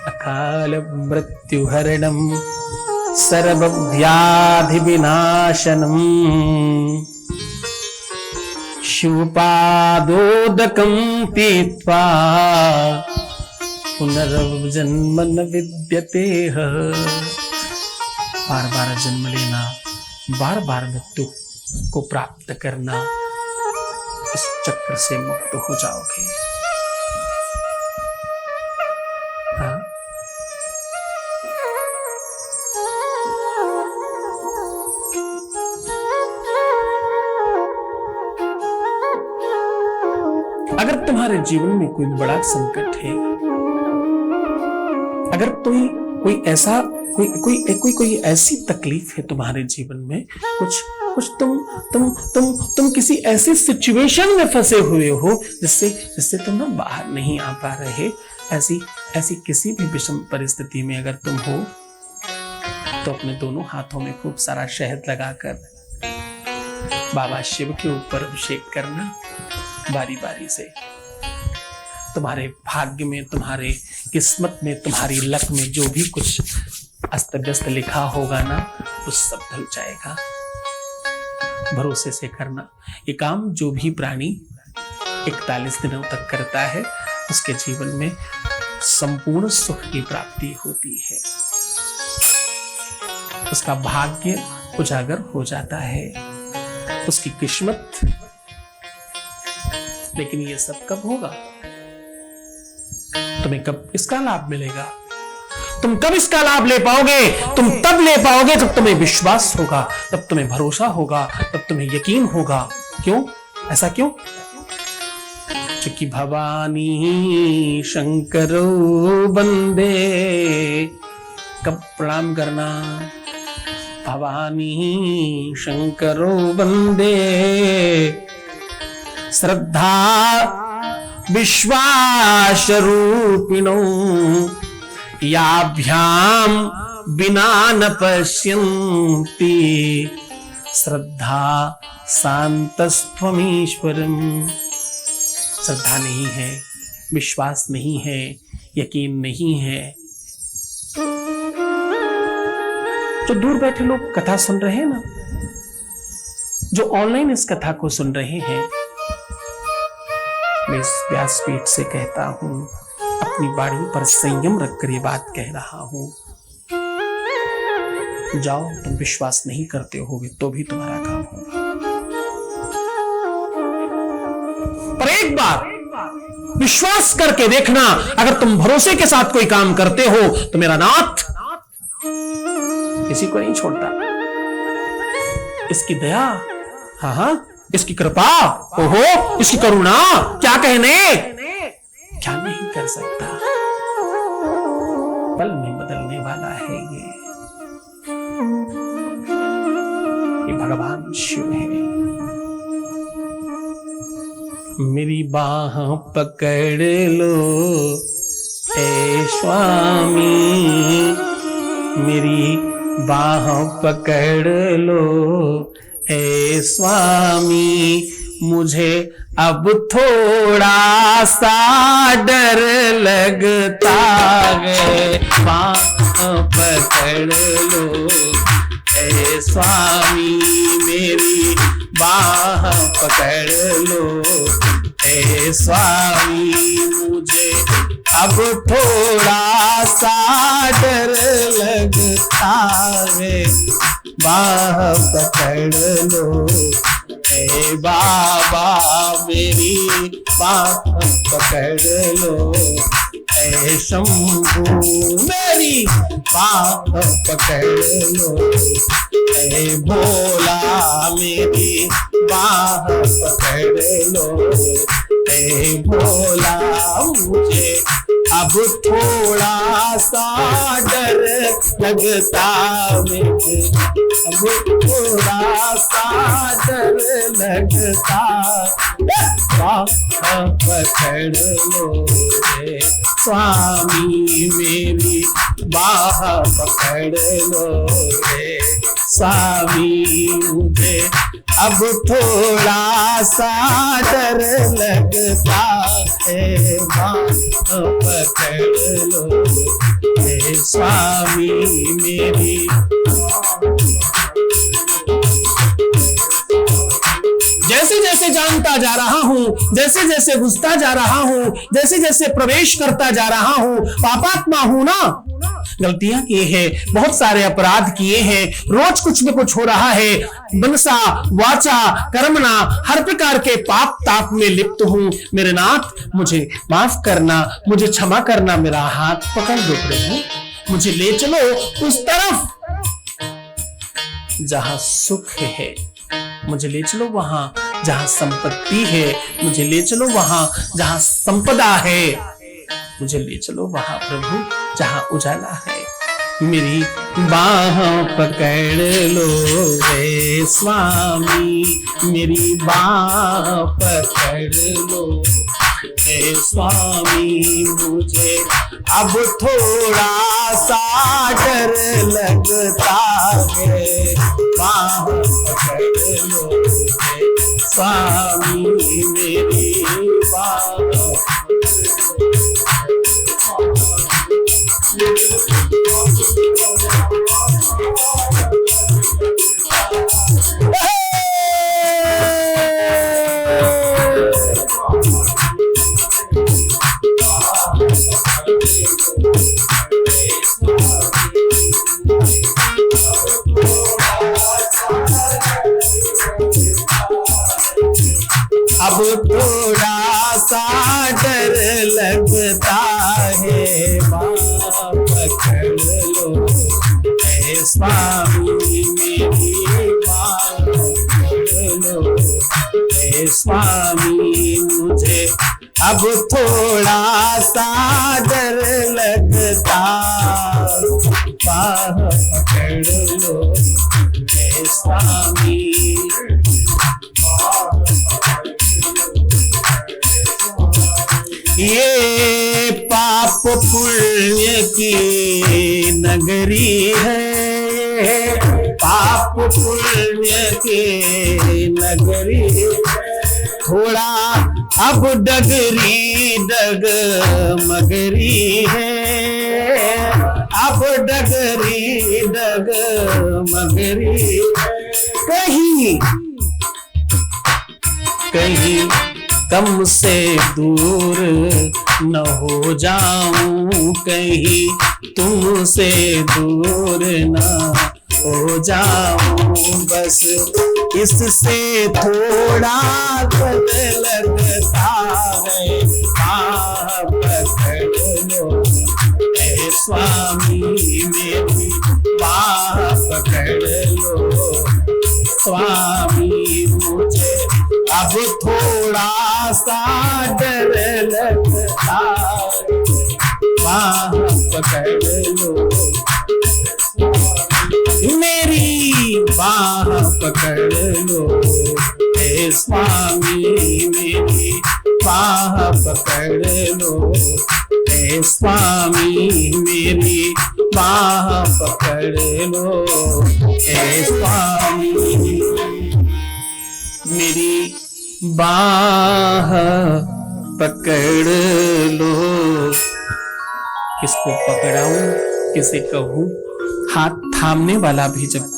अकाल मृत्यु हरणम सर्व व्याधि विनाशनम शिवपादोदकं पीत्वा पुनर्जन्म न विद्यते। बार बार जन्म लेना, बार बार मृत्यु को प्राप्त करना इस चक्र से मुक्त हो जाओगे। हाँ? अगर तुम्हारे जीवन में कोई बड़ा संकट है, अगर कोई ऐसा कोई ऐसी तकलीफ है तुम्हारे जीवन में, कुछ तुम किसी ऐसी सिचुएशन में फंसे हुए हो जिससे तुम ना बाहर नहीं आ पा रहे, ऐसी किसी भी विषम परिस्थिति में अगर तुम हो, तो अपने दोनों हाथों में खूब सारा शहद लगाकर बाबा शिव के ऊपर अभिषेक करना बारी बारी से। तुम्हारे भाग्य में, तुम्हारे किस्मत में, तुम्हारी लक में जो भी कुछ अस्त व्यस्त लिखा होगा ना, वो सब ढल जाएगा। भरोसे से करना। ये काम जो भी प्राणी 41 दिनों तक करता है, उसके जीवन में संपूर्ण सुख की प्राप्ति होती है, उसका भाग्य उजागर हो जाता है, उसकी किस्मत। लेकिन ये सब कब होगा? तुम्हें कब इसका लाभ मिलेगा? तुम कब इसका लाभ ले पाओगे? तुम तब ले पाओगे जब तुम्हें विश्वास होगा, तब तुम्हें भरोसा होगा, तब तुम्हें यकीन होगा। क्यों? ऐसा क्यों? क्योंकि भवानी शंकरो वंदे। कब प्रणाम करना? भवानी शंकरो वंदे। श्रद्धा विश्वास रूपिणो याभ्याम बिना न पश्यन्ति। श्रद्धा शांतस्त्वमीश्वरम। श्रद्धा नहीं है, विश्वास नहीं है, यकीन नहीं है। जो दूर बैठे लोग कथा सुन रहे हैं ना, जो ऑनलाइन इस कथा को सुन रहे हैं, मैं इस व्यासपीठ से कहता हूं, अपनी वाणी पर संयम रखकर ये बात कह रहा हूं। जाओ, तुम विश्वास नहीं करते होगे तो भी तुम्हारा काम होगा, पर एक बार विश्वास करके देखना। अगर तुम भरोसे के साथ कोई काम करते हो तो मेरा नाथ किसी को नहीं छोड़ता। इसकी दया, हाँ, इसकी कृपा, ओहो, इसकी करुणा, क्या कहने, क्या नहीं कर सकता। पल में बदलने वाला है ये भगवान शिव है। मेरी बाह पकड़ लो ए स्वामी, मेरी बाह पकड़ लो ए स्वामी। मुझे अब थोड़ा सा डर लगता है, बाह पकड़ लो ए स्वामी, मेरी बाह पकड़ लो ए स्वामी। मुझे अब थोड़ा सा डर लगता है, बाह पकड़ लो ए बाबा, मेरी बाह पकड़ लो ए शंभू, मेरी बाह पकड़ लो ए भोला, मेरी बाह पकड़ लो ए भोला। मुझे अब थोड़ा सा डर लगता, मुझे अब थोड़ा सा डर लगता। बाह पकड़ लो रे स्वामी, मेरी बाह पकड़ लो रे स्वामी। मुझे अब थोड़ा सा डर लगता है, बाह पकड़ लो रे स्वामी, मेरी। जैसे जैसे जानता जा रहा हूं, जैसे जैसे घुसता जा रहा हूं, जैसे जैसे प्रवेश करता जा रहा हूं, पापात्मा हूं ना, गलतियां की है, बहुत सारे अपराध किए हैं, रोज कुछ न कुछ हो रहा है, मनसा वाचा कर्मणा हर प्रकार के पाप ताप में लिप्त हूं। मेरे नाथ मुझे माफ करना, मुझे क्षमा करना, मेरा हाथ पकड़ दो प्रभु, मुझे ले चलो उस तरफ जहां सुख है, मुझे ले चलो वहां जहां संपत्ति है, मुझे ले चलो वहां जहां संपदा है, मुझे ले चलो वहां प्रभु जहां उजाला है। मेरी बाह पकड़ लो रे स्वामी, मेरी बाह पकड़ लो रे स्वामी, मुझे अब थोड़ा सा डर लगता है, बाह पकड़ लो रे स्वामी, मेरी बाह अब थोड़ा सा डर लगता है, बाह पकड़ लो ऐ स्वामी, मेरी बाह पकड़ लो ऐ स्वामी, मुझे अब थोड़ा सा डर लगता, बाह पकड़ लो ऐ स्वामी। ये पाप पुण्य की नगरी है, पाप पुण्य की नगरी, थोड़ा अब डगरी डगमगरी है, अब डगरी डगमगरी, कहीं कहीं तुमसे दूर न हो जाऊं, कहीं तुमसे दूर न हो जाऊं, बस इससे थोड़ा बदल लगता है, बाह पकड़ लो ऐ स्वामी, मेरी बाह पकड़ लो स्वामी, मुझे अब थोड़ा सा डर लगता, बाह पकड़ लो मेरी बाह पकड़ लो हे स्वामी, मेरी बाह पकड़ लो हे स्वामी, मेरी बाह पकड़ लो हे स्वामी, मेरी बाह पकड़ लो। किसको पकड़ाऊं, किसे कहूं, हाथ थामने वाला भी जब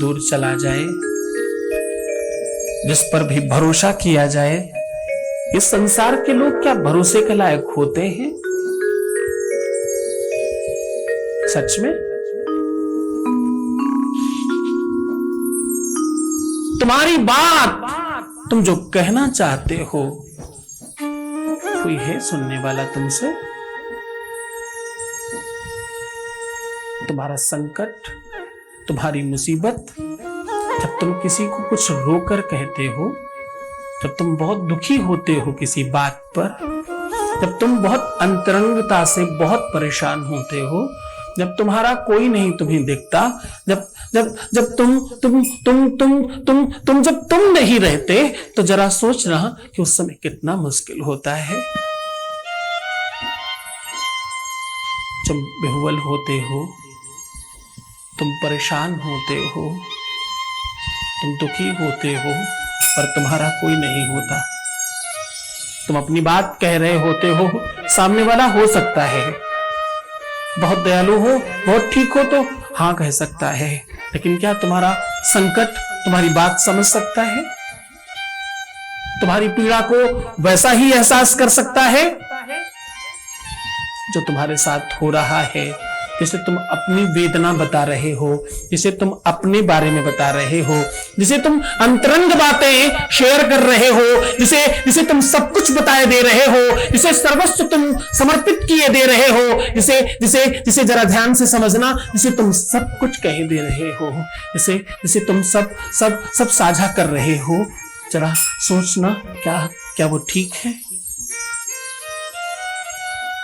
दूर चला जाए, जिस पर भी भरोसा किया जाए, इस संसार के लोग क्या भरोसे के लायक होते हैं? सच में तुम्हारी बात, तुम जो कहना चाहते हो, कोई है सुनने वाला तुमसे? तुम्हारा संकट, तुम्हारी मुसीबत, जब तुम किसी को कुछ रोकर कहते हो, जब तुम बहुत दुखी होते हो किसी बात पर, जब तुम बहुत अंतरंगता से बहुत परेशान होते हो, जब तुम्हारा कोई नहीं तुम्हें दिखता, जब जब जब तुम नहीं रहते, तो जरा सोचना कि उस समय कितना मुश्किल होता है। जब बेहुवल होते हो, तुम परेशान होते हो, तुम दुखी होते हो, पर तुम्हारा कोई नहीं होता। तुम अपनी बात कह रहे होते हो, सामने वाला हो सकता है बहुत दयालु हो, बहुत ठीक हो, तो हाँ कह सकता है, लेकिन क्या तुम्हारा संकट तुम्हारी बात समझ सकता है? तुम्हारी पीड़ा को वैसा ही एहसास कर सकता है जो तुम्हारे साथ हो रहा है? जिसे तुम अपनी वेदना बता रहे हो, जिसे तुम अपने बारे में बता रहे हो, जिसे तुम अंतरंग बातें शेयर कर रहे हो, जिसे तुम सब कुछ बताए दे रहे हो, जिसे सर्वस्व तुम समर्पित किए दे रहे हो, जिसे जरा ध्यान से समझना, जिसे तुम सब कुछ कह दे रहे हो, जिसे तुम सब साझा कर रहे हो, जरा सोचना क्या वो ठीक है?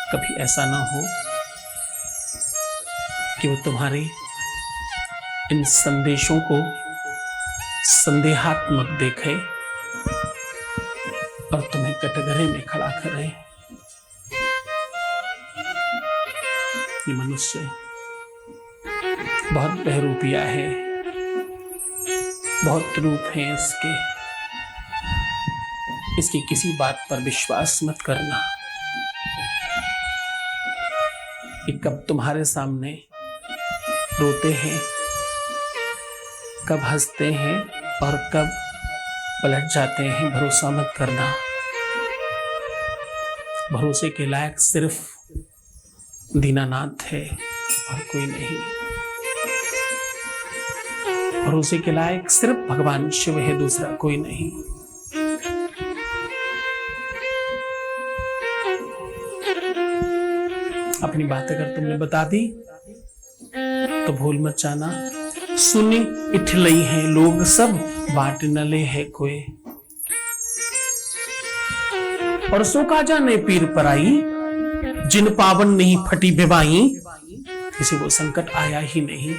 कभी ऐसा ना हो कि वो तुम्हारे इन संदेशों को संदेहात्मक देखे और तुम्हें कटघरे में खड़ा करे। ये मनुष्य बहुत बहरूपिया है, बहुत रूप है इसकी किसी बात पर विश्वास मत करना। कि कब तुम्हारे सामने रोते हैं, कब हंसते हैं और कब पलट जाते हैं, भरोसा मत करना। भरोसे के लायक सिर्फ दीनानाथ है और कोई नहीं। भरोसे के लायक सिर्फ भगवान शिव है, दूसरा कोई नहीं। अपनी बात अगर तुमने बता दी तो भूल मत जाना, सुनी इठलई है लोग सब, बाट न ले है कोई। और सो का जाने पीर पराई, जिन पावन नहीं फटी बेवाई, किसी वो संकट आया ही नहीं।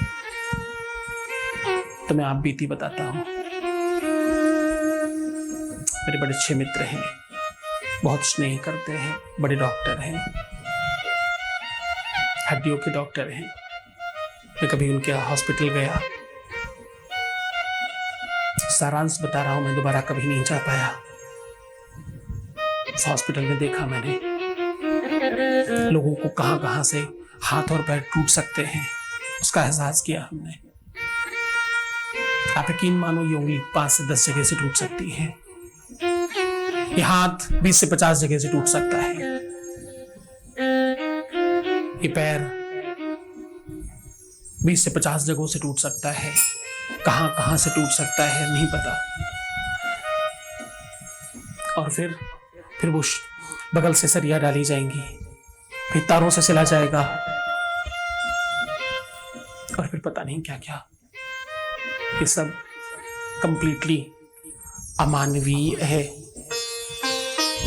तो मैं आप बीती बताता हूं। मेरे बड़े अच्छे मित्र हैं, बहुत स्नेह करते हैं, बड़े डॉक्टर हैं, हड्डियों के डॉक्टर हैं। मैं कभी उनके हॉस्पिटल गया, सारांश बता रहा हूं, मैं दोबारा कभी नहीं जा पाया। उस हॉस्पिटल में देखा मैंने लोगों को कहां कहां से हाथ और पैर टूट सकते हैं, उसका एहसास किया हमने। आप यकीन मानो, ये उंगली 5 से 10 जगह से टूट सकती है, ये हाथ 20 से 50 जगह से टूट सकता है, ये पैर 20 से 50 जगहों से टूट सकता है। कहां कहां से टूट सकता है नहीं पता। और फिर वो बगल से सरिया डाली जाएंगी, फिर तारों से सिला जाएगा, और फिर पता नहीं क्या क्या। ये सब कंप्लीटली अमानवीय है।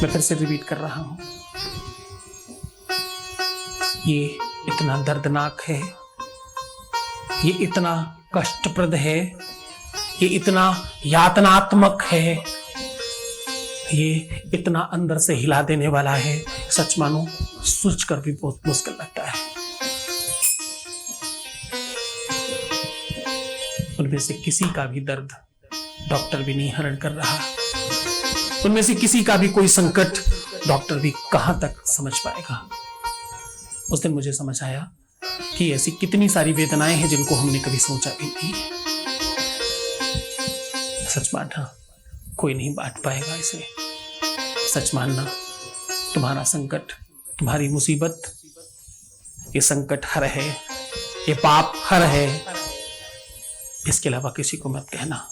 मैं फिर से रिपीट कर रहा हूं, ये इतना दर्दनाक है, ये इतना कष्टप्रद है, ये इतना यातनात्मक है, ये इतना अंदर से हिला देने वाला है, सच मानो सोच कर भी बहुत मुश्किल लगता है। उनमें से किसी का भी दर्द डॉक्टर भी नहीं हरण कर रहा, उनमें से किसी का भी कोई संकट डॉक्टर भी कहां तक समझ पाएगा। उस दिन मुझे समझ आया कि ऐसी कितनी सारी वेदनाएं हैं जिनको हमने कभी सोचा भी नहीं। सच मानना, कोई नहीं बांट पाएगा इसे। सच मानना, तुम्हारा संकट, तुम्हारी मुसीबत, ये संकट हर है, ये पाप हर है, इसके अलावा किसी को मत कहना।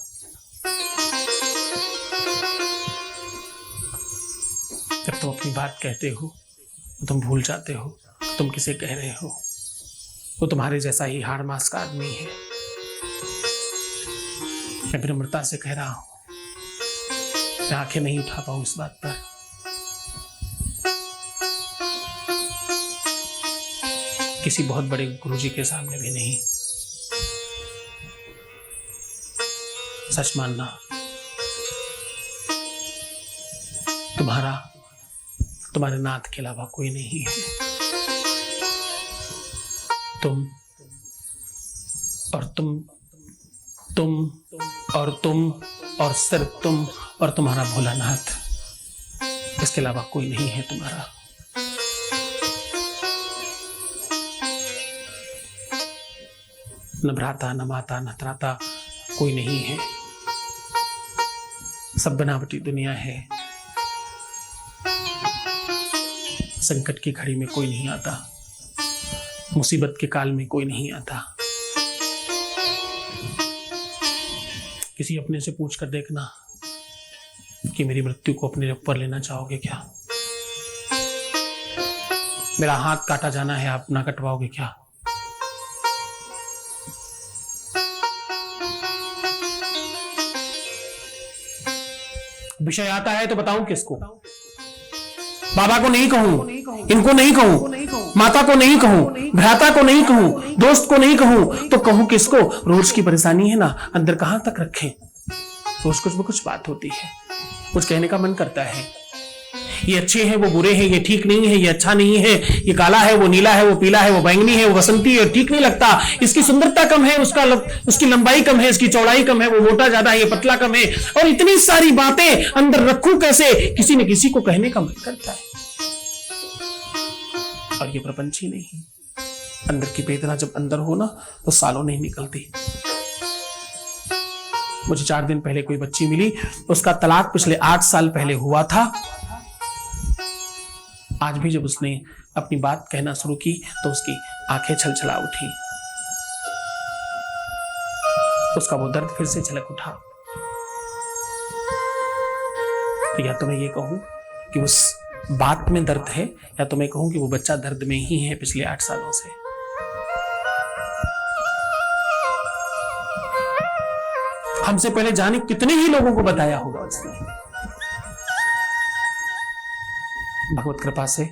जब तुम अपनी बात कहते हो तो तुम भूल जाते हो तुम किसे कह रहे हो। वो तुम्हारे जैसा ही हाड़ मास का आदमी है। मैं विनम्रता से कह रहा हूं, मैं आंखें नहीं उठा पाऊं इस बात पर। किसी बहुत बड़े गुरुजी के सामने भी नहीं। सच मानना, तुम्हारे नाथ के अलावा कोई नहीं है। तुम और सिर्फ तुम और तुम्हारा भोलानाथ, इसके अलावा कोई नहीं है तुम्हारा। न भ्राता, न माता, न त्राता, कोई नहीं है। सब बनावटी दुनिया है। संकट की घड़ी में कोई नहीं आता। मुसीबत के काल में कोई नहीं आता। किसी अपने से पूछ कर देखना कि मेरी मृत्यु को अपने ऊपर लेना चाहोगे क्या? मेरा हाथ काटा जाना है, आप ना कटवाओगे क्या? विषय आता है तो बताऊं किसको? बाबा को नहीं कहूं, इनको नहीं कहूं, माता को नहीं कहूं, भ्राता को नहीं कहूं, दोस्त को नहीं कहूं, तो कहूं किसको? रोज की परेशानी है ना, अंदर कहां तक रखें? रोज कुछ न कुछ बात होती है, कुछ कहने का मन करता है। ये अच्छे हैं, वो बुरे हैं, ये ठीक नहीं है, ये अच्छा नहीं है, ये काला है, वो नीला है, वो पीला है, वो बैंगनी है, वो बसंती है, ठीक नहीं लगता, इसकी सुंदरता कम है, उसकी लंबाई कम है, इसकी चौड़ाई कम है, वो मोटा ज्यादा है, ये पतला कम है, और इतनी सारी बातें अंदर रखूं कैसे? किसी न किसी को कहने का मन करता है। और ये प्रपंच ही नहीं, अंदर की वेदना जब अंदर हो ना तो सालों नहीं निकलती। मुझे 4 दिन पहले कोई बच्ची मिली, उसका तलाक पिछले 8 साल पहले हुआ था। आज भी जब उसने अपनी बात कहना शुरू की तो उसकी आंखें छलछला उठी, उसका वो दर्द फिर से झलक उठा। तो या तो मैं ये कहूं कि उस बात में दर्द है, या तो मैं कहूं कि वो बच्चा दर्द में ही है पिछले 8 सालों से। हमसे पहले जाने कितने ही लोगों को बताया होगा उसने। भगवत कृपा से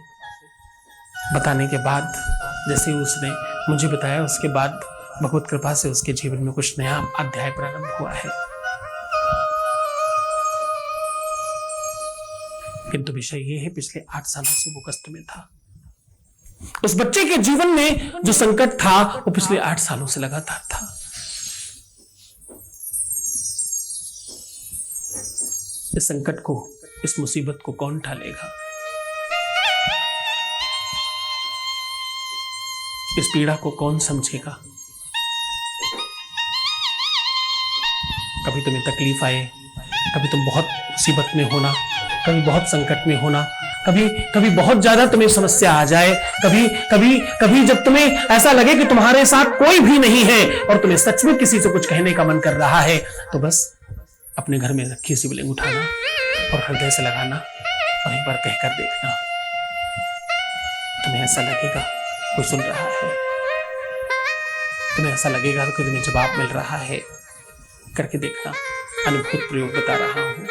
बताने के बाद, जैसे उसने मुझे बताया, उसके बाद भगवत कृपा से उसके जीवन में कुछ नया अध्याय प्रारंभ हुआ है। किंतु विषय ये है, पिछले 8 सालों से वो कष्ट में था। उस बच्चे के जीवन में जो संकट था वो पिछले 8 सालों से लगातार था। इस संकट को, इस मुसीबत को कौन टालेगा? इस पीड़ा को कौन समझेगा? कभी तुम्हें तकलीफ आए, कभी तुम बहुत मुसीबत में होना, कभी बहुत संकट में होना, कभी बहुत ज्यादा तुम्हें समस्या आ जाए, कभी जब तुम्हें ऐसा लगे कि तुम्हारे साथ कोई भी नहीं है और तुम्हें सच में किसी से कुछ कहने का मन कर रहा है, तो बस अपने घर में रखी शिवलिंग उठाना और हृदय से लगाना और एक बार कहकर देखना। तुम्हें ऐसा लगेगा कोई सुन रहा है, तुम्हें ऐसा लगेगा कि तुम्हें जवाब मिल रहा है। करके देखना, अनुभूत प्रयोग बता रहा हूं।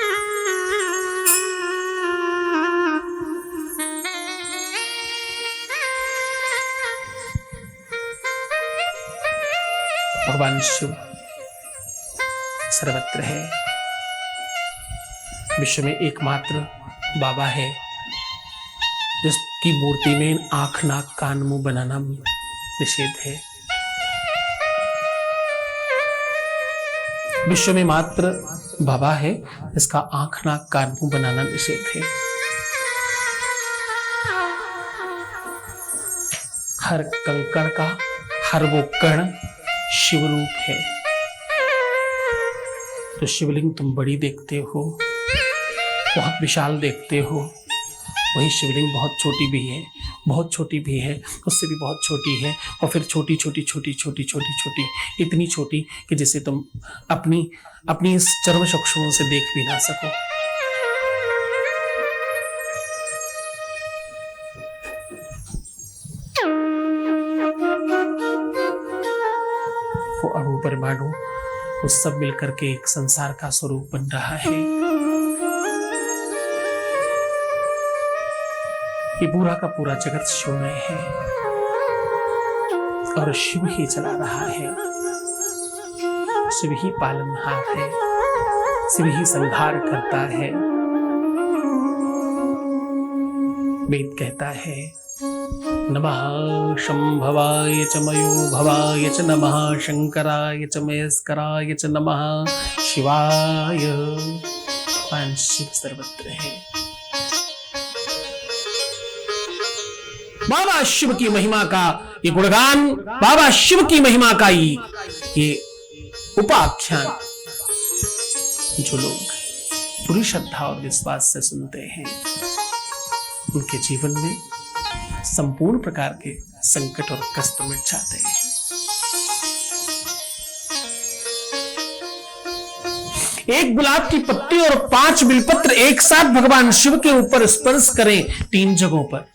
भगवान शिव सर्वत्र है, विश्व में एकमात्र बाबा है जिसकी मूर्ति में आंख, नाक, कान, मुंह बनाना निषेध है। विश्व में मात्र बाबा है जिसका आंख, नाक, कान, मुंह बनाना निषेध है। हर कंकड़ का हर वो कण शिव रूप है। तो शिवलिंग तुम बड़ी देखते हो, बहुत विशाल देखते हो, वही शिवलिंग बहुत छोटी भी है, बहुत छोटी भी है, उससे भी बहुत छोटी है, और फिर छोटी छोटी छोटी छोटी छोटी छोटी, इतनी छोटी कि जिसे तुम अपनी इस चर्म चक्षुओं से देख भी ना सको। वो अणु परमाणु वो सब मिलकर के एक संसार का स्वरूप बन रहा है। ये पूरा का पूरा जगत शिवमय है और शिव ही चला रहा है, शिव ही पालनहार है, शिव ही संहार करता है। वेद कहता है नमः शंभवाय च मयो भवाय च नमः शंकराय च मयस्कराय च नमः शिवाय। भगवान शिव सर्वत्र है। बाबा शिव की महिमा का ये गुणगान, बाबा शिव की महिमा का ये उपाख्यान जो लोग पूरी श्रद्धा और विश्वास से सुनते हैं, उनके जीवन में संपूर्ण प्रकार के संकट और कष्ट मिट जाते हैं। एक गुलाब की पत्ती और 5 बिलपत्र एक साथ भगवान शिव के ऊपर स्पर्श करें 3 जगहों पर।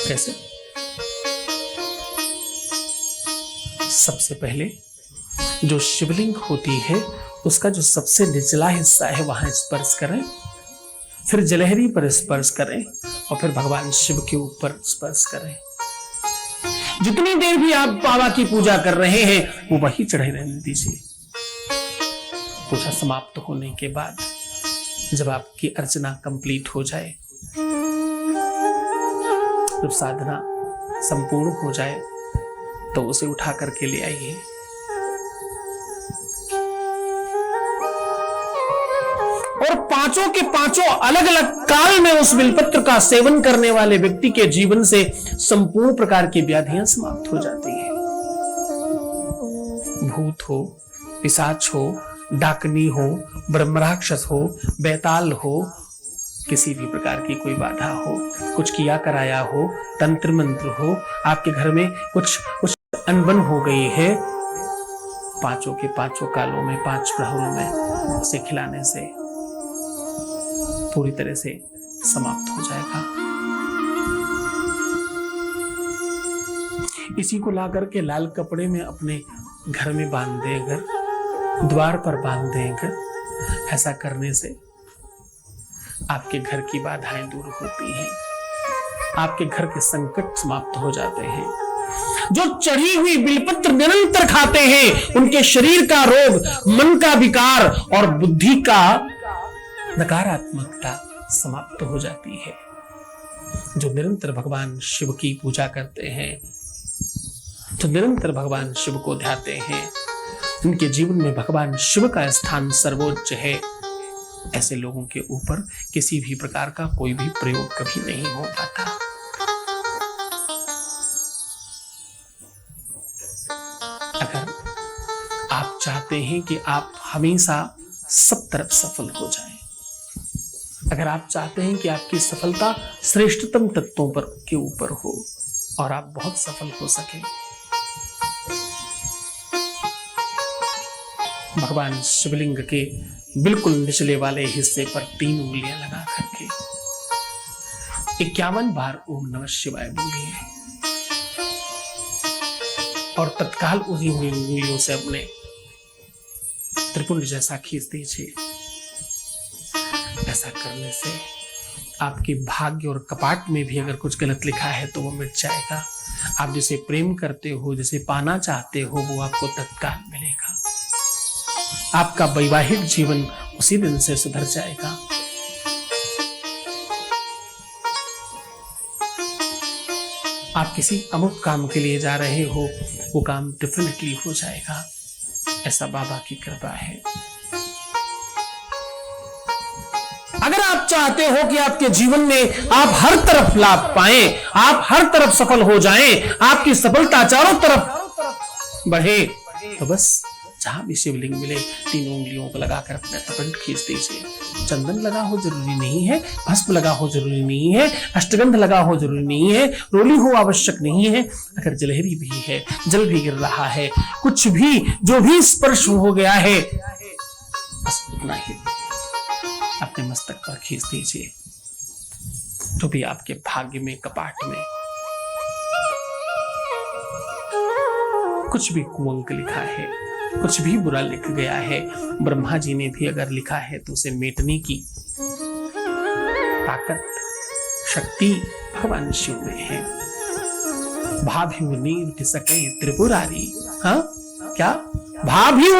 कैसे? सबसे पहले जो शिवलिंग होती है उसका जो सबसे निचला हिस्सा है वहां स्पर्श करें, फिर जलहरी पर स्पर्श करें और फिर भगवान शिव के ऊपर स्पर्श करें। जितनी देर भी आप बाबा की पूजा कर रहे हैं वो वही चढ़े रहने दीजिए। पूजा समाप्त होने के बाद जब आपकी अर्चना कंप्लीट हो जाए, जब साधना संपूर्ण हो जाए तो उसे उठा करके ले आइए। और 5 के 5 अलग अलग काल में उस बिलपत्र का सेवन करने वाले व्यक्ति के जीवन से संपूर्ण प्रकार की व्याधियां समाप्त हो जाती हैं। भूत हो, पिशाच हो, डाकनी हो, ब्रह्मराक्षस हो, बेताल हो, किसी भी प्रकार की कोई बाधा हो, कुछ किया कराया हो, तंत्र मंत्र हो, आपके घर में कुछ अनबन हो गई है, 5 के 5 कालों में 5 प्रहरों में उसे खिलाने से पूरी तरह से समाप्त हो जाएगा। इसी को ला करके लाल कपड़े में अपने घर में बांध दें, अगर द्वार पर बांध दें, अगर ऐसा करने से आपके घर की बाधाएं दूर होती हैं, आपके घर के संकट समाप्त हो जाते हैं। जो चढ़ी हुई बिलपत्र निरंतर खाते हैं उनके शरीर का रोग, मन का विकार और बुद्धि का नकारात्मकता समाप्त हो जाती है। जो निरंतर भगवान शिव की पूजा करते हैं, जो निरंतर भगवान शिव को ध्याते हैं, उनके जीवन में भगवान शिव का स्थान सर्वोच्च है। ऐसे लोगों के ऊपर किसी भी प्रकार का कोई भी प्रयोग कभी नहीं हो पाता। अगर आप चाहते हैं कि आप हमेशा सब तरफ सफल हो जाएं, अगर आप चाहते हैं कि आपकी सफलता श्रेष्ठतम तत्वों पर के ऊपर हो और आप बहुत सफल हो सके, भगवान शिवलिंग के बिल्कुल निचले वाले हिस्से पर 3 उंगलियां लगा करके 51 बार ओम नमः शिवाय बोलिए और तत्काल उन्हीं उंगलियों से अपने त्रिपुंड जैसा खींच दीजिए। ऐसा करने से आपके भाग्य और कपाट में भी अगर कुछ गलत लिखा है तो वो मिट जाएगा। आप जिसे प्रेम करते हो, जिसे पाना चाहते हो, वो आपको तत्काल मिलेगा। आपका वैवाहिक जीवन उसी दिन से सुधर जाएगा। आप किसी अमुक काम के लिए जा रहे हो, वो काम डेफिनेटली हो जाएगा। ऐसा बाबा की कृपा है। अगर आप चाहते हो कि आपके जीवन में आप हर तरफ लाभ पाएं, आप हर तरफ सफल हो जाएं, आपकी सफलता चारों तरफ बढ़े, तो बस जहां भी शिवलिंग मिले 3 उंगलियों को लगाकर अपने त्रिपुंड खींच दीजिए। चंदन लगा हो जरूरी नहीं है, भस्म लगा हो जरूरी नहीं है, अष्टगंध लगा हो जरूरी नहीं है, रोली हो आवश्यक नहीं है। अगर जलहरी भी है, जल भी गिर रहा है, कुछ भी जो भी स्पर्श हो गया है, बस उतना ही अपने मस्तक पर खींच दीजिए। जो भी आपके भाग्य में, कपाट में कुछ भी कुअंक लिखा है, कुछ भी बुरा लिख गया है, ब्रह्मा जी ने भी अगर लिखा है तो उसे मिटने की ताकत, शक्ति भगवान शिव में है। भाभ्यु नीट सके त्रिपुरारी, हाँ क्या भाभ्यु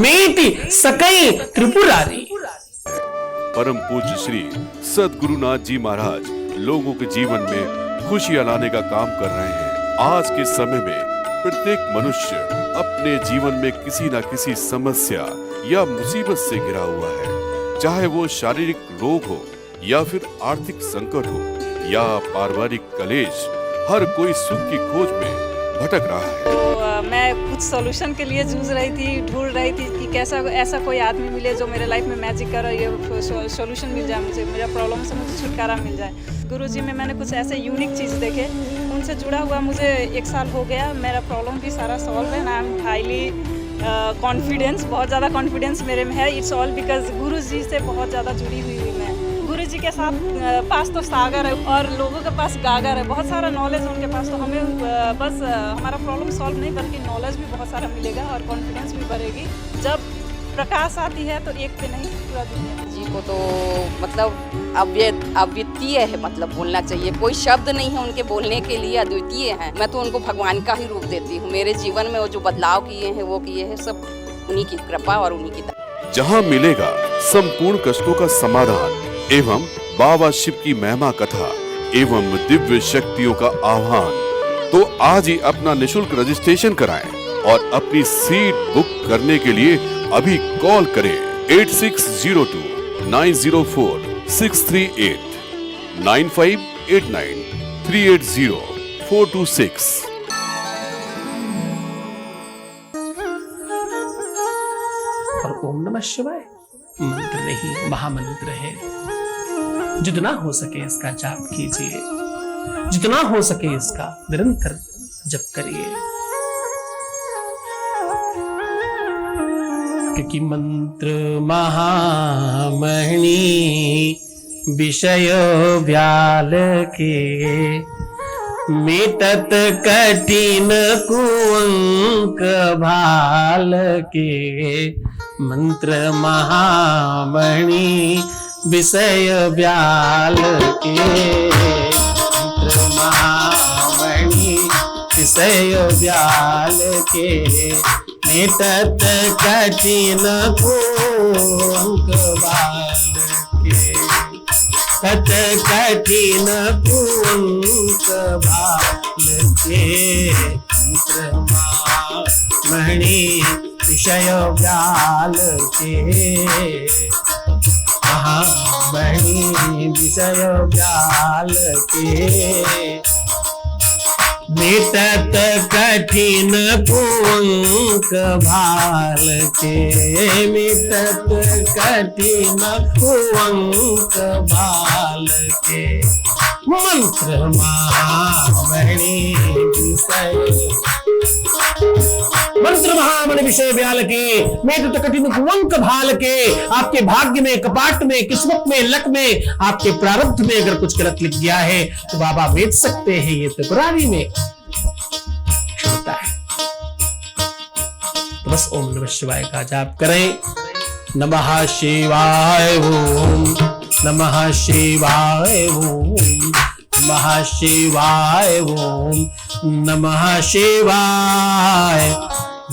मीट सके त्रिपुरारी। परम पूज्य श्री सद्गुरुनाथ जी महाराज लोगों के जीवन में खुशियां लाने का काम कर रहे हैं। आज के समय में प्रत्येक मनुष्य अपने जीवन में किसी न किसी समस्या या मुसीबत से घिरा हुआ है। चाहे वो शारीरिक रोग हो या फिर आर्थिक संकट हो या पारिवारिक कलेश, हर कोई सुख की खोज में भटक रहा है। मैं कुछ सॉल्यूशन के लिए जूझ रही थी, ढूंढ रही थी कि कैसा ऐसा कोई आदमी मिले जो मेरे लाइफ में मैजिक कर ये सॉल्यूशन मिल जाए, मुझे मेरा प्रॉब्लम से मुझे छुटकारा मिल जाए। गुरुजी में मैंने कुछ ऐसे यूनिक चीज़ देखे, उनसे जुड़ा हुआ मुझे 1 साल हो गया। मेरा प्रॉब्लम भी सारा सॉल्व है। आई एम हाईली कॉन्फिडेंस, बहुत ज़्यादा कॉन्फिडेंस मेरे में है। इट्स ऑल बिकॉज गुरुजी से बहुत ज़्यादा जुड़ी हुई मैं। गुरुजी के साथ पास तो सागर है और लोगों के पास गागर है, बहुत सारा नॉलेज है उनके पास। तो हमें बस हमारा प्रॉब्लम सॉल्व नहीं बल्कि नॉलेज भी बहुत सारा मिलेगा और कॉन्फिडेंस भी बढ़ेगी। जब प्रकाश आती है तो एक पे नहीं पूरा दुनिया। जी को तो मतलब अद्वितीय है, मतलब बोलना चाहिए, कोई शब्द नहीं है उनके बोलने के लिए, अद्वितीय हैं। मैं तो उनको भगवान का ही रूप देती हूँ। मेरे जीवन में वो जो बदलाव किए हैं वो किए हैं सब उन्हीं की कृपा और उन्हीं की। जहाँ मिलेगा संपूर्ण कष्टों का समाधान एवं बाबा शिव की महिमा कथा एवं दिव्य शक्तियों का आह्वान, तो आज ही अपना निशुल्क रजिस्ट्रेशन कराएं और अपनी सीट बुक करने के लिए अभी कॉल करें 8602-904-638 9589-380-426। और ओम नमः शिवाय मंत्र नहीं महामंत्र है। जितना हो सके इसका जाप कीजिए, जितना हो सके इसका निरंतर जप करिए, क्योंकि मंत्र महामणि विषय व्याल के मिटत कठिन कुअंक भाल के। मंत्र महामणि विषय व्याल के, मंत्र महामणि विषय व्याल के मिटत कठिन कुअंक भाल के। कट कठिन कुअंक भाल के मंत्र महामणि विषय व्याल के। महामणि विषय व्याल के मिटत कठिन कुअंक भाल के। मिटत कठिन कुअंक भाल के मंत्र महामणि विषय। मंत्र महामणि विषय व्याल के मिटत कठिन कुअंक भाल के। आपके भाग्य में, कपाट में, किस्मत में, लक में, आपके प्रारब्ध में अगर कुछ गलत लिख गया है तो बाबा भेज सकते हैं। ये त्रिपुरारी में होता है। तो बस ओम नमः शिवाय का जाप करें। नमः शिवाय ओम, नमः शिवाय ओम, नमः शिवाय ओम, नमः शिवाय,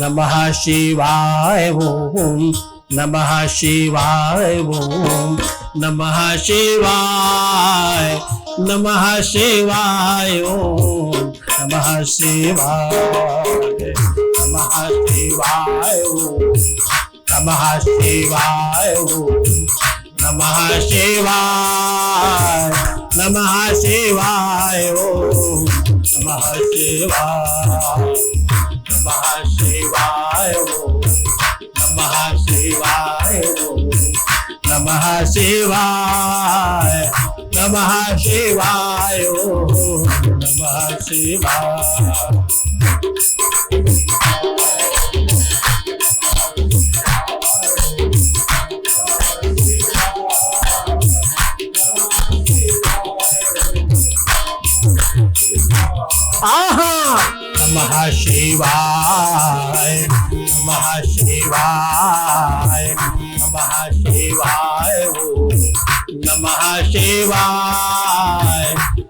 नमः शिवाय ओम, नमः शिवाय ओम, नमः शिवाय, नमः शिवाय ओम, नमः शिवाय, नमः शिवाय ओम, नमः शिवाय ओम, नमः शिवाय, नमः शिवाय ओम, नमः शिवाय, नमः शिवाय ओम, नमः शिवाय ओम, नमः शिवाय, नमः शिवाय ओम, नमः शिवाय। नमः शिवाय, नमः शिवाय, नमः शिवाय ओम, नमः शिवाय,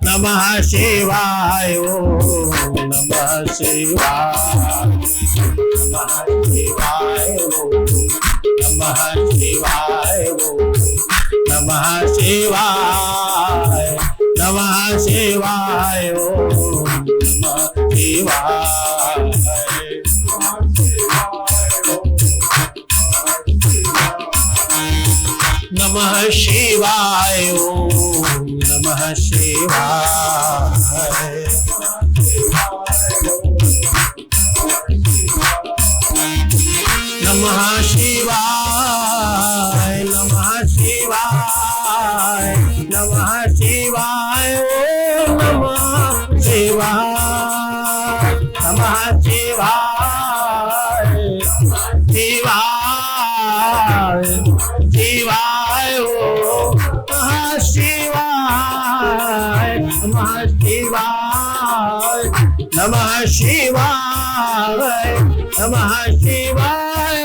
नमः शिवाय ओम, नमः शिवाय, नमः शिवाय ओम, नमः शिवाय ओम, नमः शिवाय, नमः शिवाय ओम, नमः शिवाय। नमः शिवाय ओम, नमः शिवाय। नमः शिवाय, नमः शिवाय, नमः शिवाय, ओम नमः शिवाय, नमः शिवाय, शिवाय, शिवाय, ओम नमः शिवाय, नमः शिवाय, नमः शिवाय, नमः शिवाय,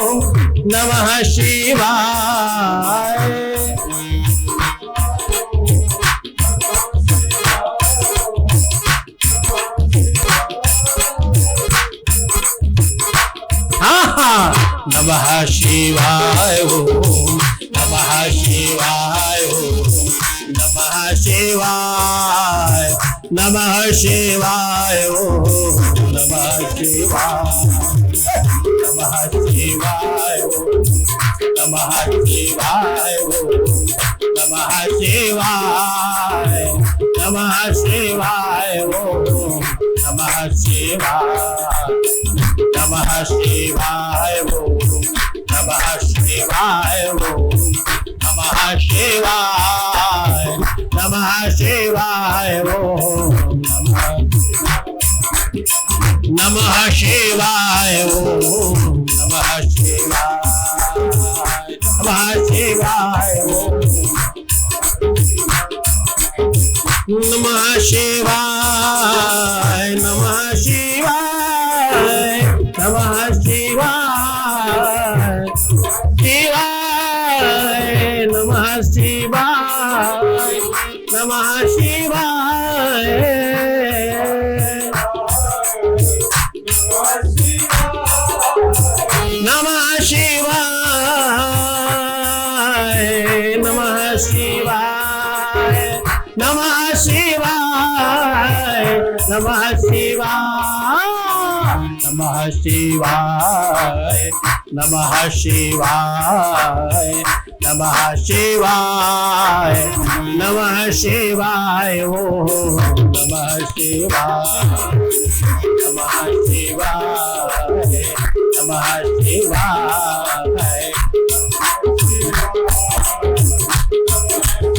ओम नमः शिवाय। नमः शिवाय, ओम नमः शिवाय, ओम नमः शिवाय, नमः शिवाय, ओम नमः शिवाय, नमः शिवाय, ओम नमः शिवाय, ओम नमः शिवाय, नमः शिवाय, ओम नमः शिवाय, नमः शिवाय, ओम नमः शिवाय, ओम नमः शिवाय, नमः शिवाय, ओम नमः शिवाय, ओम नमः शिवाय, नमः शिवाय, ओम नमः शिवाय, नमः शिवाय, नमः शिवाय, शिवाय, नमः शिवाय, नमः शिवाय, नमः शिवाय, नमः शिवाय, नमः शिवाय, नमः शिवाय, नमः शिवाय, नमः शिवाय, नमः शिवाय, नमः शिवाय, ओम नमः शिवाय, नमः शिवाय, नमः शिवाय,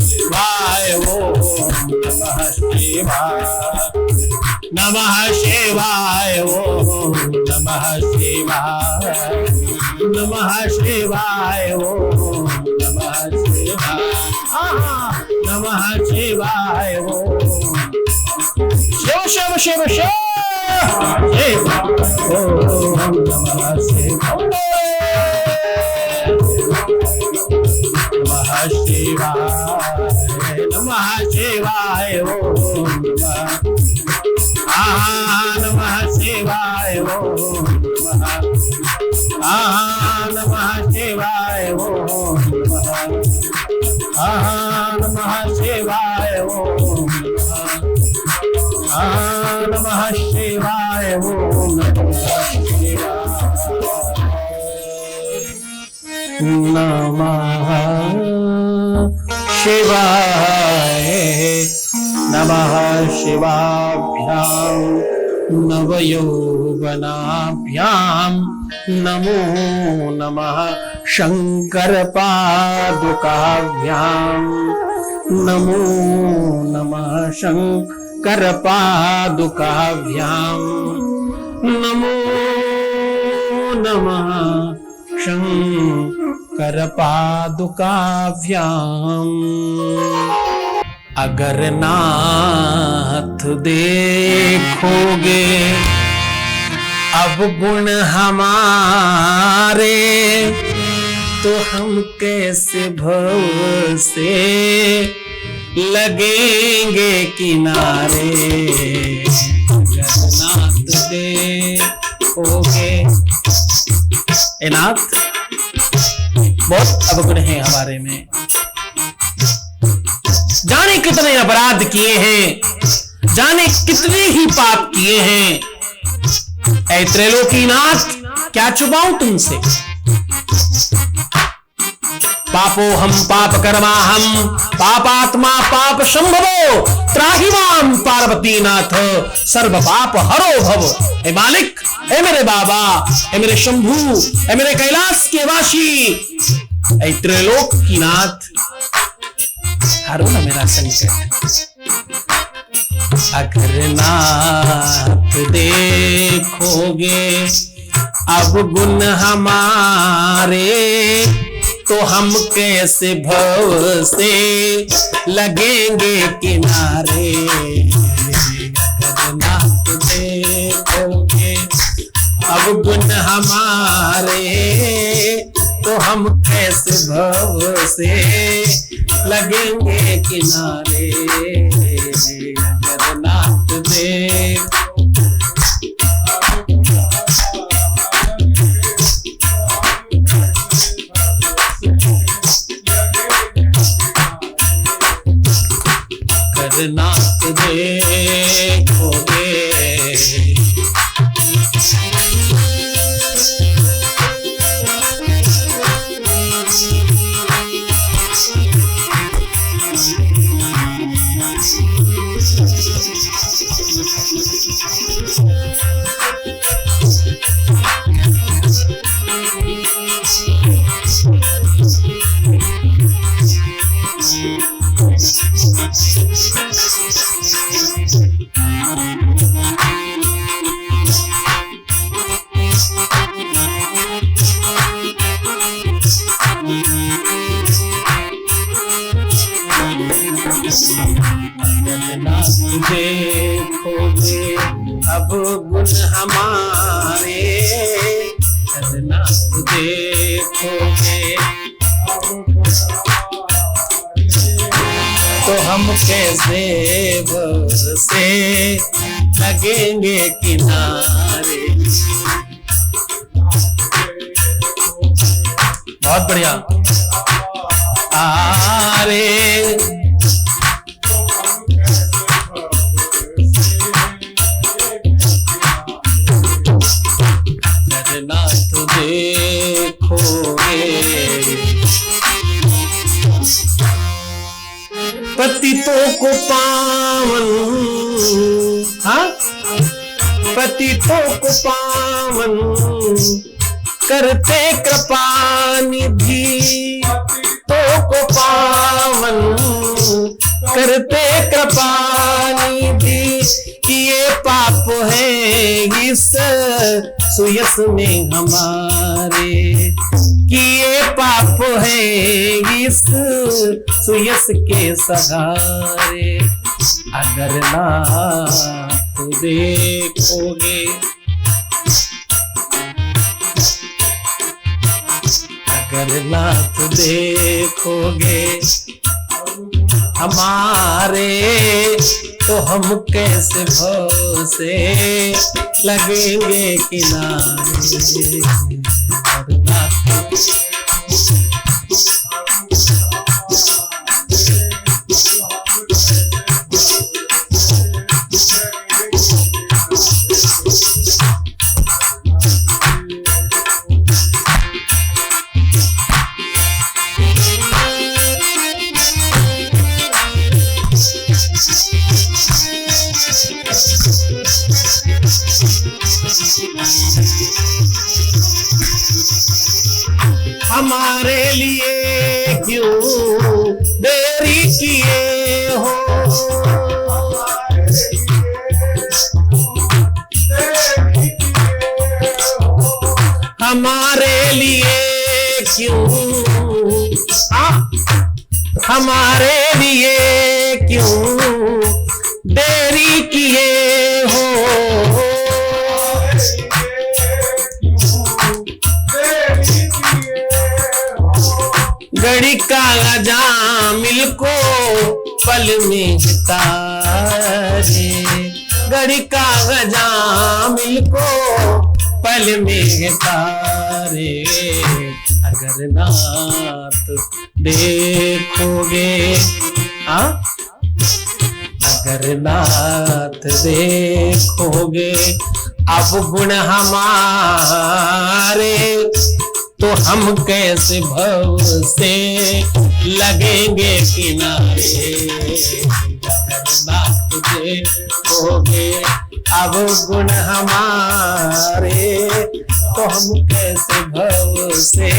शिवाय, ओम नमः शिवाय, नमः शिवाय, ओम नमः शिवाय, नमः शिवाय, ओम नमः शिवाय, नमः शिवाय, ओम शिव शिव शिव शिव शिव, ओम नमः शिवाय, नमः शिवाय, नमः शिवाय, ओम नमः शिवाय, ओम नमः शिवाय, ओम नमः शिवाय, ओम नमः शिवाय, ओम नमः शिवाय, नमः शिवाभ्यां नवयौवनाभ्यां नमो नमः शङ्करपादुकाभ्यां नमो नमः शङ्करपादुकाभ्यां नमो नमः शङ्करपादुकाभ्याम्। अगर नाथ देखोगे अब गुण हमारे, तो हम कैसे भव से लगेंगे किनारे। अगर नाथ देखोगे, ए नाथ बहुत अवगुण है हमारे में, जाने कितने अपराध किए हैं, जाने कितने ही पाप किए हैं। ऐ त्रैलोकीनाथ क्या छुपाऊं तुमसे। पापो हम पाप कर्मा हम पापात्मा पाप संभवो त्राहि माम पार्वती नाथ सर्व पाप हरो भव। हे मालिक, हे मेरे बाबा, हे मेरे शंभू, हे मेरे कैलाश के वासी, हे त्रिलोक की नाथ, हरो ना मेरा संकट। अगर नाथ देखोगे अब गुण हमारे, तो हम कैसे भव से लगेंगे किनारे। अगर नाथ देखोगे अब गुण हमारे, तो हम कैसे भव से लगेंगे किनारे। अगर नाथ देखो नाथ देखोगे। देखोगे अब गुण हमारे, नाथ देखोगे तो हम कैसे से लगेंगे किनारे। बहुत बढ़िया। आरे नाथ देखोगे पतितों को पावन, हाँ पतितों को पावन करते कृपा निधि। तो को पावन करते कृपा निधि, किए पाप है इस सुयस में हमारे। किए पाप है इस सुयस के सहारे। अगर नाथ देखोगे, अगर नाथ देखोगे हमारे, तो हम कैसे भव से लगेंगे किनारे। अगर नाथ हमारे लिए क्यों देरी किए हो। हमारे लिए क्यों, हमारे लिए क्यों देरी किए हो। घड़ी का जामिल को पल में तारे। घड़ी का जामिल को पल में तारे। अगर नाथ देखोगे, हाँ अगर नाथ देखोगे अब गुण हमारे, तो हम कैसे भव से लगेंगे किनारे। बात तुझे हो गए अब गुण हमारे, तो हम कैसे भव से